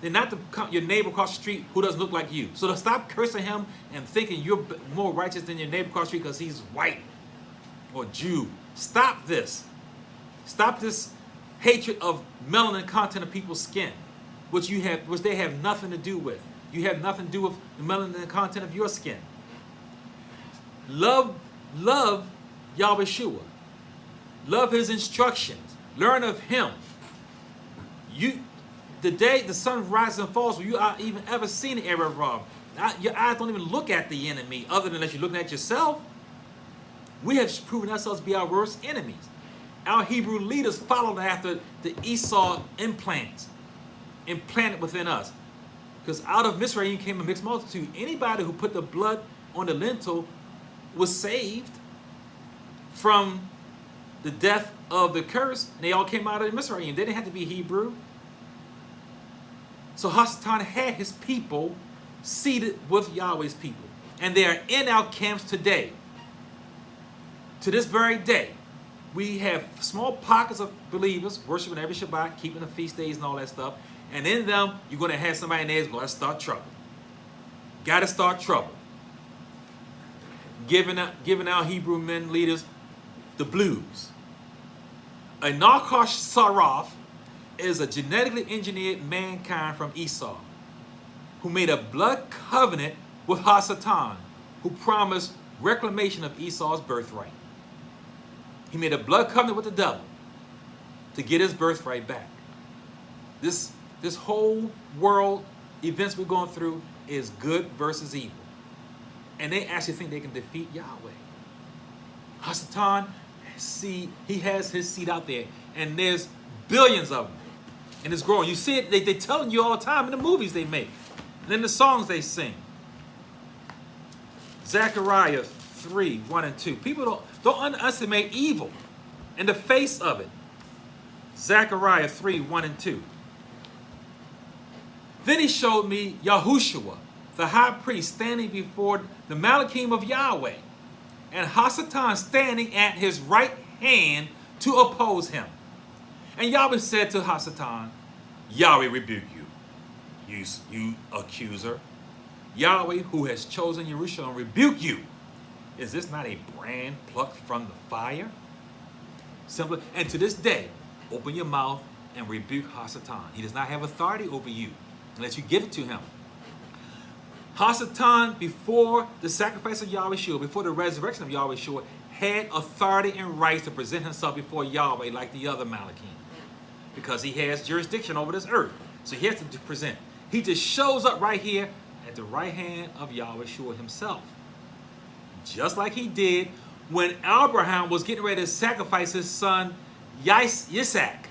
They're not your neighbor across the street who doesn't look like you. So to stop cursing him and thinking you're more righteous than your neighbor across the street because he's white or Jew. Stop this. Stop this hatred of melanin content of people's skin, which they have nothing to do with. You have nothing to do with the melanin content of your skin. Love Yahweh Shua. Love his instructions. Learn of him. The day the sun rises and falls, will you even ever seen the Erev Rav? Your eyes don't even look at the enemy other than unless you're looking at yourself. We have proven ourselves to be our worst enemies. Our Hebrew leaders followed after the Esau implanted within us. Because out of Mizraim came a mixed multitude. Anybody who put the blood on the lintel was saved from the death of the curse, and they all came out of Mizraim. They didn't have to be Hebrew. So Hasatan had his people seated with Yahweh's people. And they are in our camps today. To this very day, we have small pockets of believers worshiping every Shabbat, keeping the feast days and all that stuff. And in them, you're going to have somebody in there who's going to start trouble. Got to start trouble. Giving our Hebrew men leaders the blues. A Nachash Saraf is a genetically engineered mankind from Esau who made a blood covenant with Hasatan, who promised reclamation of Esau's birthright. He made a blood covenant with the devil to get his birthright back. This whole world events we're going through is good versus evil. And they actually think they can defeat Yahweh. Hasatan, he has his seed out there, and there's billions of them. And it's growing. You see it, they're telling you all the time in the movies they make, and in the songs they sing. Zechariah 3, 1 and 2. People don't underestimate evil in the face of it. Zechariah 3, 1 and 2. Then he showed me Yahushua, the high priest, standing before the Malachim of Yahweh, and Hasatan standing at his right hand to oppose him. And Yahweh said to Hasatan, Yahweh rebuke you, you accuser. Yahweh, who has chosen Jerusalem, rebuke you. Is this not a brand plucked from the fire? Simply, and to this day, open your mouth and rebuke Hasatan. He does not have authority over you unless you give it to him. Hasatan, before the sacrifice of Yahweh Shua, before the resurrection of Yahweh Shua, had authority and rights to present himself before Yahweh like the other Malachim, because he has jurisdiction over this earth. So he has to present. He just shows up right here at the right hand of Yahweh Shua himself. Just like he did when Abraham was getting ready to sacrifice his son Yitzhak.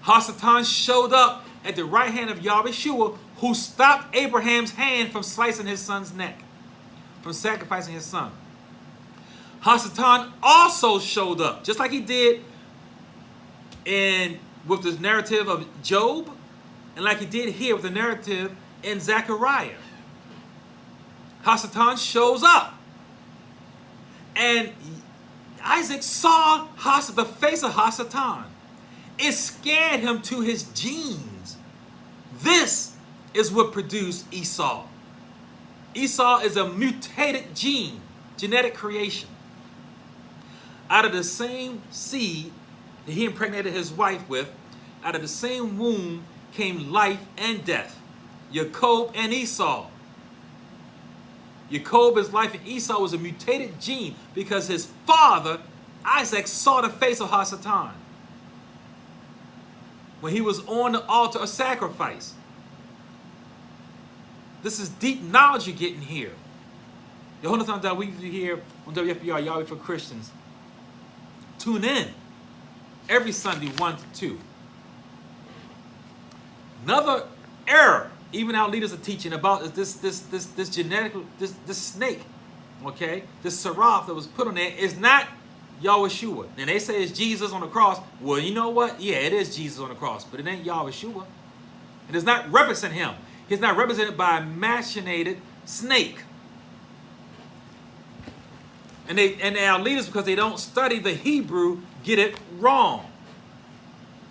Hasatan showed up at the right hand of Yahweh Shua, who stopped Abraham's hand from slicing his son's neck, from sacrificing his son. Hasatan also showed up, just like he did with the narrative of Job, and like he did here with the narrative in Zechariah. Hasatan shows up. And Isaac saw the face of Hasatan. It scared him to his genes. This is what produced Esau. Esau is a mutated gene, genetic creation. Out of the same seed that he impregnated his wife with, out of the same womb came life and death. Jacob and Esau. Jacob is life and Esau was a mutated gene because his father, Isaac, saw the face of Hasatan when he was on the altar of sacrifice. This is deep knowledge you're getting here. The whole time that we here on WFBR, Yahweh for Christians, tune in every Sunday 1 to 2. Another error even our leaders are teaching about this genetic, this snake, okay? This seraph that was put on there is not Yahushua. And they say it's Jesus on the cross. Well, you know what? Yeah, it is Jesus on the cross, but it ain't Yahushua. It does not represent him. He's not represented by a machinated snake. And our leaders, because they don't study the Hebrew, get it wrong.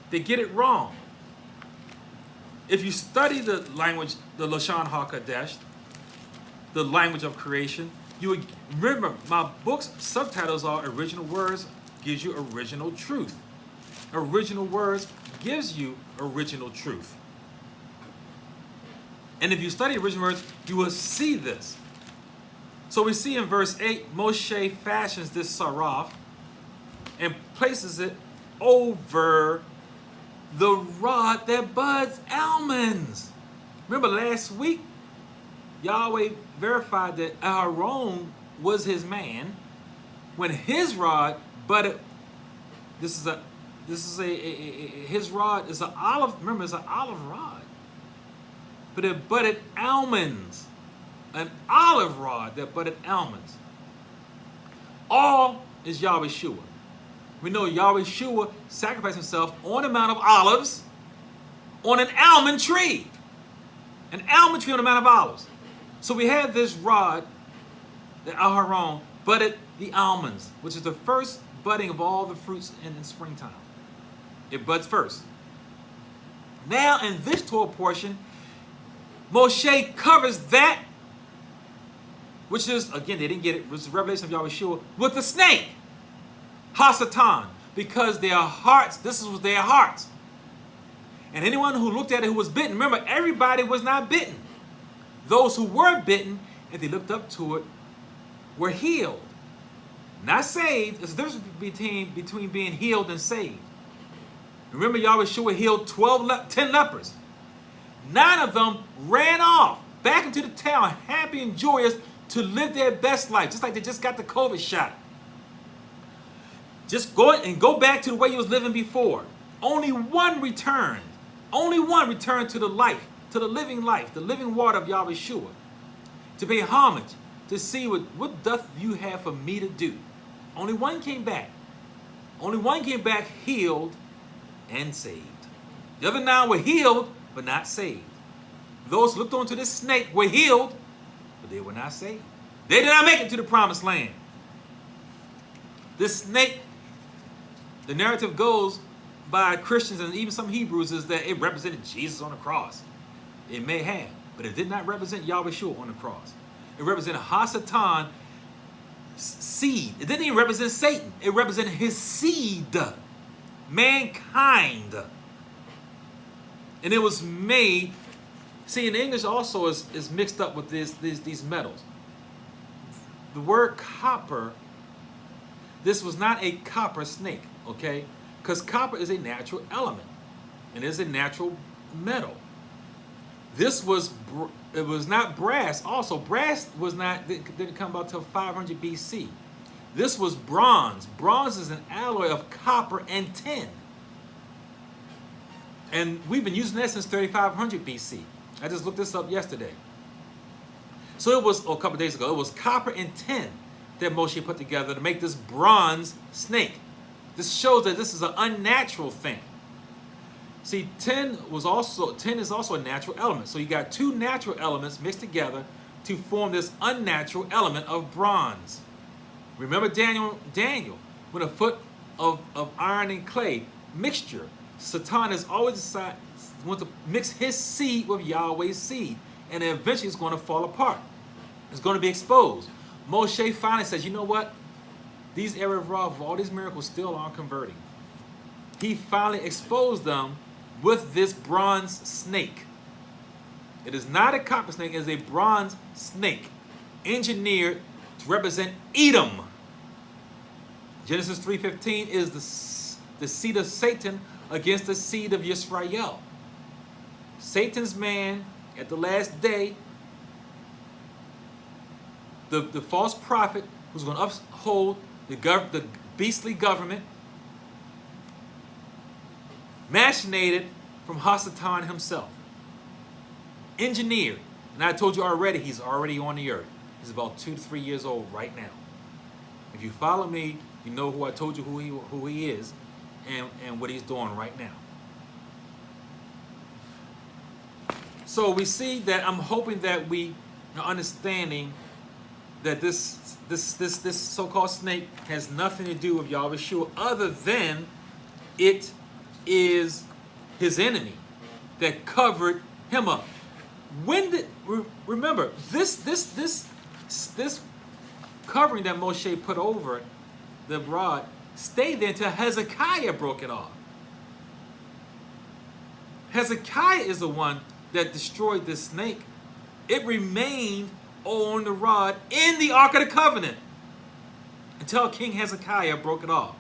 They get it wrong. If you study the language, the Lashon HaKadosh, the language of creation, you would remember my book's subtitles are Original Words gives you original truth. Original Words gives you original truth. And if you study original words, you will see this. So we see in verse 8, Moshe fashions this saraf and places it over the rod that buds almonds. Remember last week, Yahweh verified that Aaron was his man when his rod budded. His rod is an olive. Remember, it's an olive rod, but it budded almonds. An olive rod that budded almonds. All is Yahweh Shua. We know Yahweh Shua sacrificed himself on the Mount of Olives on an almond tree. An almond tree on the Mount of Olives. So we have this rod the Aharon budded the almonds, which is the first budding of all the fruits in springtime. It buds first. Now in this Torah portion, Moshe covers that, which is, again, they didn't get it, was the revelation of Yahushua, with the snake, Hasatan, because their hearts, this was their hearts. And anyone who looked at it who was bitten, remember, everybody was not bitten. Those who were bitten, and they looked up to it, were healed. Not saved. There's a difference between being healed and saved. Remember, Yahushua healed 10 lepers. 9 of them ran off back into the town, happy and joyous, to live their best life, just like they just got the COVID shot. Just go back to the way you was living before. Only one returned. Only one returned to the life, to the living life, the living water of Yahushua, to pay homage, to see what doth you have for me to do. Only one came back. Only one came back healed and saved. The other 9 were healed, but not saved. Those who looked onto this snake were healed, but they were not saved. They did not make it to the promised land. This snake, the narrative goes by Christians and even some Hebrews, is that it represented Jesus on the cross. It may have, but it did not represent Yahushua on the cross. It represented Hasatan seed. It didn't even represent Satan. It represented his seed, mankind. And it was made, see, in English also is mixed up with these metals. The word copper, this was not a copper snake, okay? Because copper is a natural element. And is a natural metal. This was, it was not brass. Also, brass was not, didn't come about till 500 BC. This was bronze. Bronze is an alloy of copper and tin. And we've been using that since 3500 BC. I just looked this up yesterday. So it was, a couple days ago, it was copper and tin that Moshe put together to make this bronze snake. This shows that this is an unnatural thing. See, tin is also a natural element. So you got 2 natural elements mixed together to form this unnatural element of bronze. Remember Daniel, with a foot of iron and clay mixture. Satan has always decided to mix his seed with Yahweh's seed, and eventually it's going to fall apart. It's going to be exposed. Moshe finally says, you know what? These Erev Rav, all these miracles still aren't converting. He finally exposed them with this bronze snake. It is not a copper snake, it is a bronze snake, engineered to represent Edom. Genesis 3:15 is the seed of Satan against the seed of Yisrael. Satan's man at the last day, the false prophet who's going to uphold the beastly government, machinated from Hasatan himself. Engineered. And I told you already, he's already on the earth. He's about 2 to 3 years old right now. If you follow me, you know who I told you who he is and what he's doing right now. So we see that I'm hoping that we are understanding that this so-called snake has nothing to do with Yahushua other than it is his enemy that covered him up. Remember this covering that Moshe put over the rod stayed there until Hezekiah broke it off. Hezekiah is the one that destroyed this snake. It remained on the rod in the Ark of the Covenant until King Hezekiah broke it off.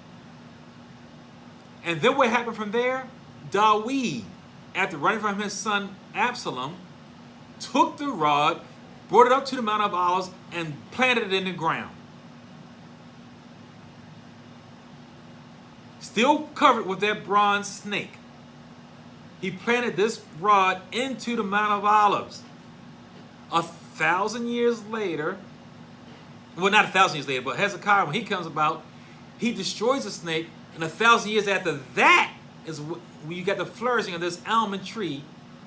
And then what happened from there? Dawid, after running from his son Absalom, took the rod, brought it up to the Mount of Olives, and planted it in the ground. Still covered with that bronze snake. He planted this rod into the Mount of Olives. 1,000 years later, well, not 1,000 years later, but Hezekiah, when he comes about, he destroys the snake, and 1,000 years after that is when you got the flourishing of this almond tree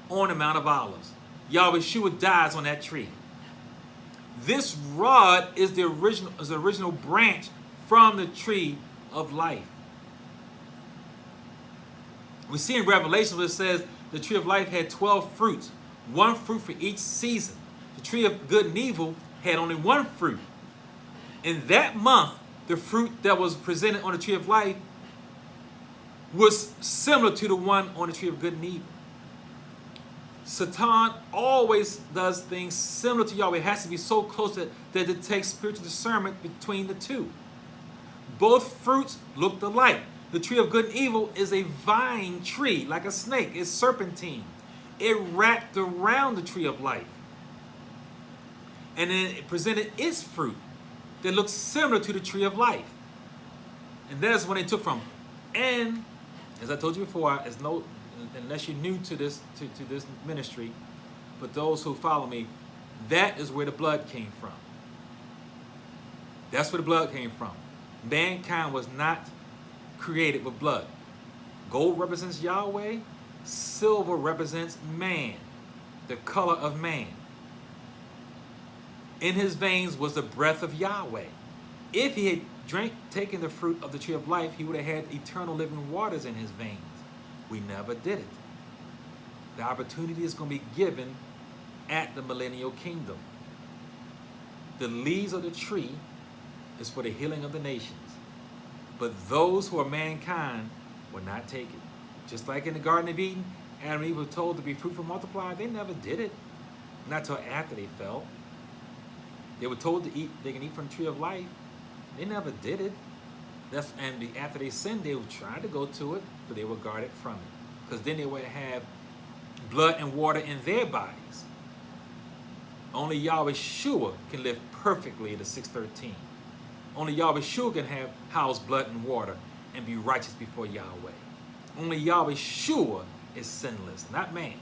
on the Mount of Olives. Yahushua dies on that tree. This rod is the original branch from the tree of life. We see in Revelation where it says the tree of life had 12 fruits, one fruit for each season. The tree of good and evil had only one fruit. In that month, the fruit that was presented on the tree of life was similar to the one on the tree of good and evil. Satan always does things similar to Yahweh. It has to be so close that it takes spiritual discernment between the two. Both fruits looked alike. The tree of good and evil is a vine tree, like a snake. It's serpentine. It wrapped around the tree of life. And then it presented its fruit that looks similar to the tree of life. And that's when they took from. And as I told you before, unless you're new to this ministry, but those who follow me, that is where the blood came from. That's where the blood came from. Mankind was not created with blood. Gold represents Yahweh. Silver represents man, the color of man. In his veins was the breath of Yahweh. If he had taken the fruit of the tree of life, he would have had eternal living waters in his veins. We never did it. The opportunity is going to be given at the millennial kingdom. The leaves of the tree is for the healing of the nations. But those who are mankind will not take it. Just like in the Garden of Eden, Adam and Eve were told to be fruitful and multiply. They never did it. Not until after they fell. They were told to eat, they can eat from the tree of life. They never did it. After they sinned, they would try to go to it, but they were guarded from it. Because then they would have blood and water in their bodies. Only Yahweh Shua can live perfectly to 613. Only Yahweh Shua can have house blood and water and be righteous before Yahweh. Only Yahweh Shua is sinless, not man.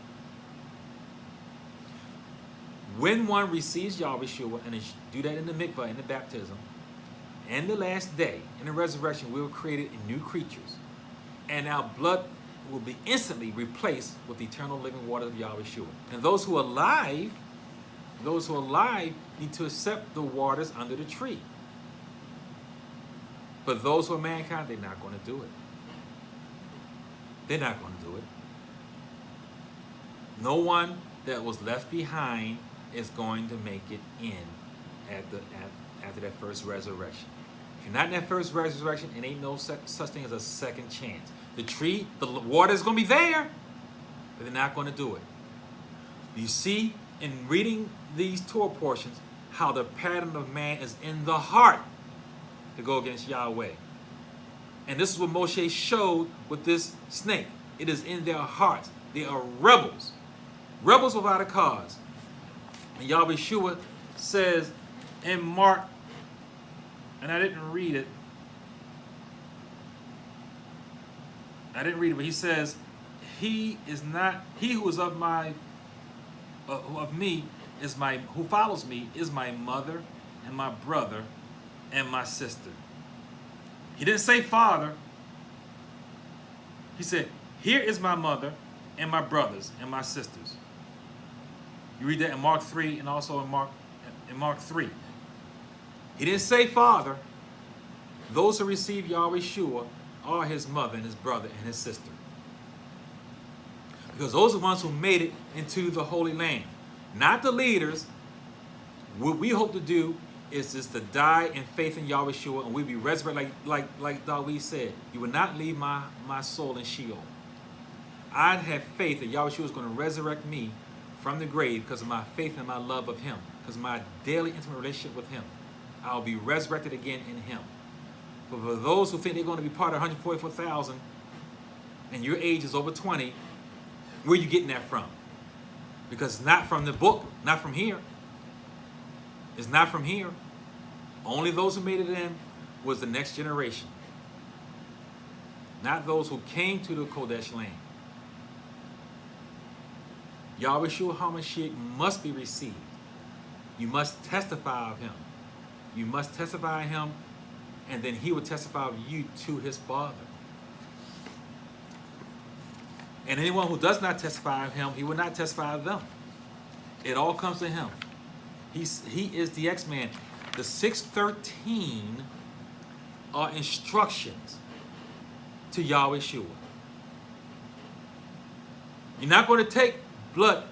When one receives Yahweh Shua, and they do that in the mikvah, in the baptism, and the last day, in the resurrection, we were created in new creatures. And our blood will be instantly replaced with the eternal living water of Yahweh Shua. And those who are alive need to accept the waters under the tree. But those who are mankind, they're not going to do it. They're not going to do it. No one that was left behind is going to make it in after that first resurrection. If you're not in that first resurrection, it ain't no such thing as a second chance. The tree, the water is going to be there, but they're not going to do it. You see, in reading these Torah portions, how the pattern of man is in the heart to go against Yahweh. And this is what Moshe showed with this snake. It is in their hearts. They are rebels. Rebels without a cause. And Yahweh Shua says in Mark, and I didn't read it, but he says, he who is of me is who follows me is my mother and my brother and my sister. He didn't say father. He said, here is my mother and my brothers and my sisters. You read that in Mark 3 and also in Mark 3. He didn't say father. Those who receive Yahweh Shua are his mother and his brother and his sister. Because those are the ones who made it into the Holy Land. Not the leaders. What we hope to do is just to die in faith in Yahweh Shua, and we'll be resurrected like Dawid said. You will not leave my soul in Sheol. I have faith that Yahweh Shua is going to resurrect me from the grave because of my faith and my love of him, because of my daily intimate relationship with him. I'll be resurrected again in him. But for those who think they're going to be part of 144,000 and your age is over 20, where are you getting that from? Because it's not from the book, not from here. It's not from here. Only those who made it in was the next generation. Not those who came to the Kodesh land. Yahweh Shua HaMashiach must be received. You must testify of him. You must testify of him, and then he will testify of you to his Father. And anyone who does not testify of him, he will not testify of them. It all comes to him. He is the X-Man. The 613 are instructions to Yahweh Shua. You're not going to take blood.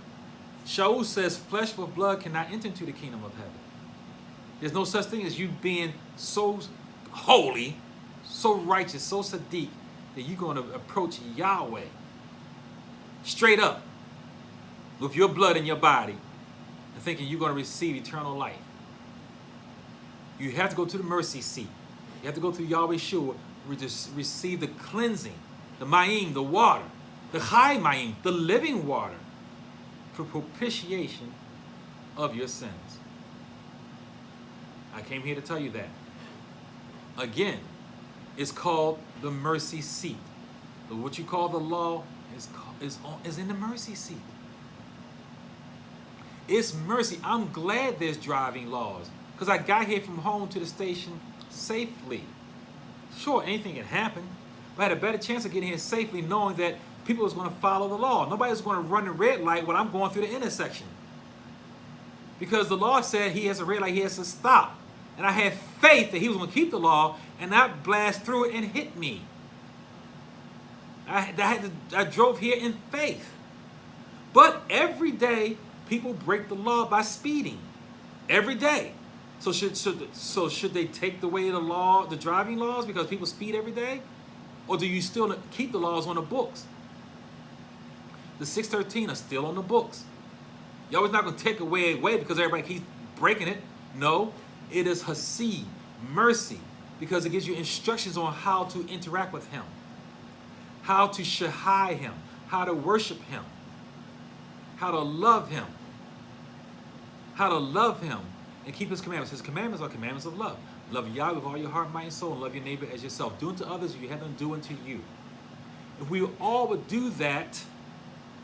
Shaul says flesh with blood cannot enter into the kingdom of heaven. There's no such thing as you being so holy, so righteous, so sadiq, that you're going to approach Yahweh straight up with your blood in your body and thinking you're going to receive eternal life. You have to go to the mercy seat. You have to go through Yahweh Shua, receive the cleansing, the ma'im, the water, the chai ma'im, the living water, for propitiation of your sins. I came here to tell you that. Again, it's called the mercy seat. What you call the law is in the mercy seat. It's mercy. I'm glad there's driving laws because I got here from home to the station safely. Sure, anything can happen, but I had a better chance of getting here safely knowing that people was going to follow the law. Nobody's going to run the red light when I'm going through the intersection. Because the law said he has a red light, he has to stop. And I had faith that he was going to keep the law and not blast through it and hit me. I drove here in faith. But every day, people break the law by speeding. Every day. So should they take away the law, the driving laws, because people speed every day? Or do you still keep the laws on the books? The 613 are still on the books. You're always not going to take away because everybody keeps breaking it. No, it is hasid, mercy, because it gives you instructions on how to interact with him, how to shahai him, how to worship him, how to love him, and keep his commandments. His commandments are commandments of love. Love Yahweh with all your heart, mind, and soul, and love your neighbor as yourself. Do unto others as you have them do unto you. If we all would do that,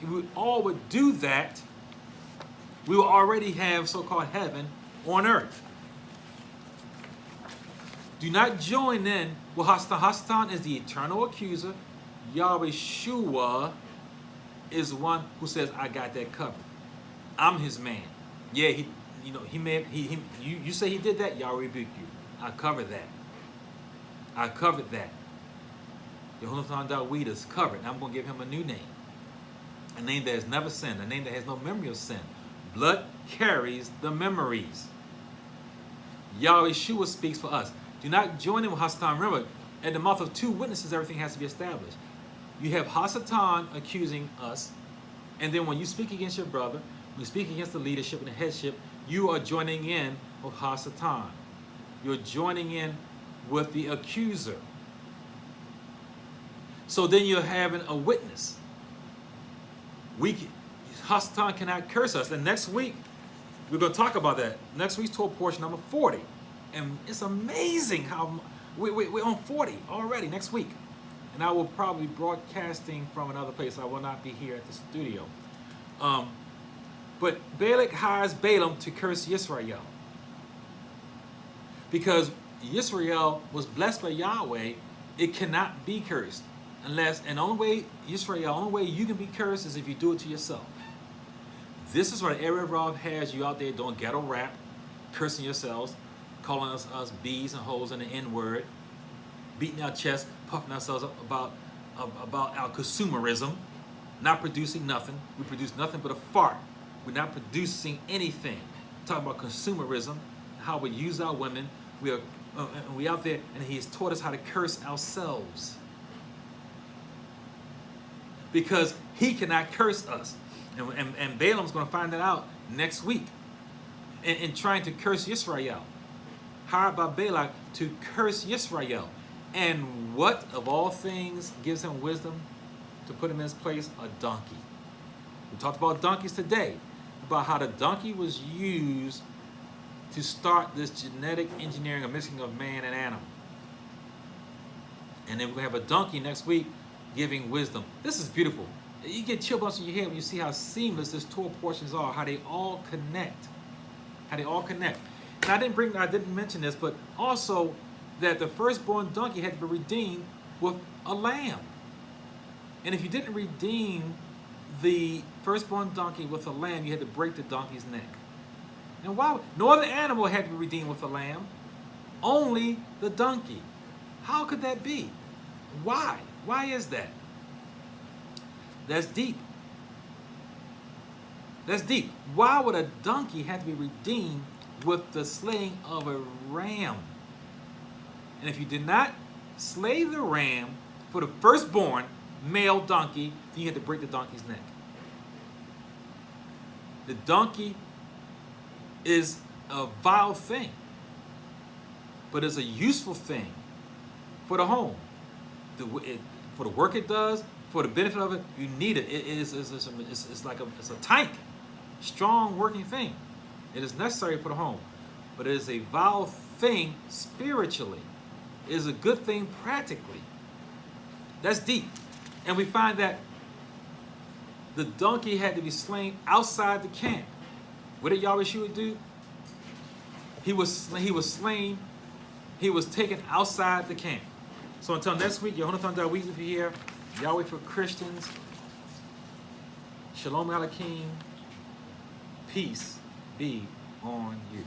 we will already have so-called heaven on earth. Do not join in with Hasatan. Hasatan is the eternal accuser. Yahweh Shua is one who says, I got that covered. I'm his man. Yeah, you say he did that, Yahweh rebuke you. I covered that. Yehonathan Dawid is covered. Now I'm going to give him a new name. A name that has never sinned. A name that has no memory of sin. Blood carries the memories. Yahweh Shua speaks for us. Do not join in with Hasatan. Remember, at the mouth of two witnesses, everything has to be established. You have Hasatan accusing us, and then when you speak against your brother, when you speak against the leadership and the headship, you are joining in with Hasatan. You're joining in with the accuser. So then you're having a witness. Hasatan cannot curse us. And next week, we're going to talk about that. Next week's Torah portion number 40. And it's amazing how we're on 40 already next week. And I will probably be broadcasting from another place. I will not be here at the studio. But Balak hires Balaam to curse Yisrael. Because Yisrael was blessed by Yahweh, it cannot be cursed. And the only way you can be cursed is if you do it to yourself. This is what Erev Rav has you out there doing ghetto rap, cursing yourselves, calling us bees and hoes and the N-word, beating our chests, puffing ourselves up about our consumerism, not producing nothing. We produce nothing but a fart. We're not producing anything. Talking about consumerism, how we use our women. We out there, and he has taught us how to curse ourselves. Because he cannot curse us. And Balaam's going to find that out next week. In trying to curse Yisrael. Hired by Balak to curse Yisrael. And what, of all things, gives him wisdom to put him in his place? A donkey. We talked about donkeys today. About how the donkey was used to start this genetic engineering, a mixing of man and animal. And then we're going to have a donkey next week giving wisdom. This is beautiful. You get chill bumps in your head when you see how seamless this Torah portions are, how they all connect. And I didn't mention this, but also that the firstborn donkey had to be redeemed with a lamb. And if you didn't redeem the firstborn donkey with a lamb, you had to break the donkey's neck. And why? No other animal had to be redeemed with a lamb. Only the donkey. How could that be? Why? Why is that? That's deep. That's deep. Why would a donkey have to be redeemed with the slaying of a ram? And if you did not slay the ram for the firstborn male donkey, then you had to break the donkey's neck. The donkey is a vile thing, but it's a useful thing for the home. For the work it does, for the benefit of it, you need it. It's like it's a tank, strong working thing. It is necessary for the home, but it is a vile thing spiritually. It is a good thing practically. That's deep. And we find that the donkey had to be slain outside the camp. What did Yahweh Shua do? He was slain. He was taken outside the camp. So until next week, Yehonatan Dawid with you here. Yahweh for Christians. Shalom Aleichem. Peace be on you.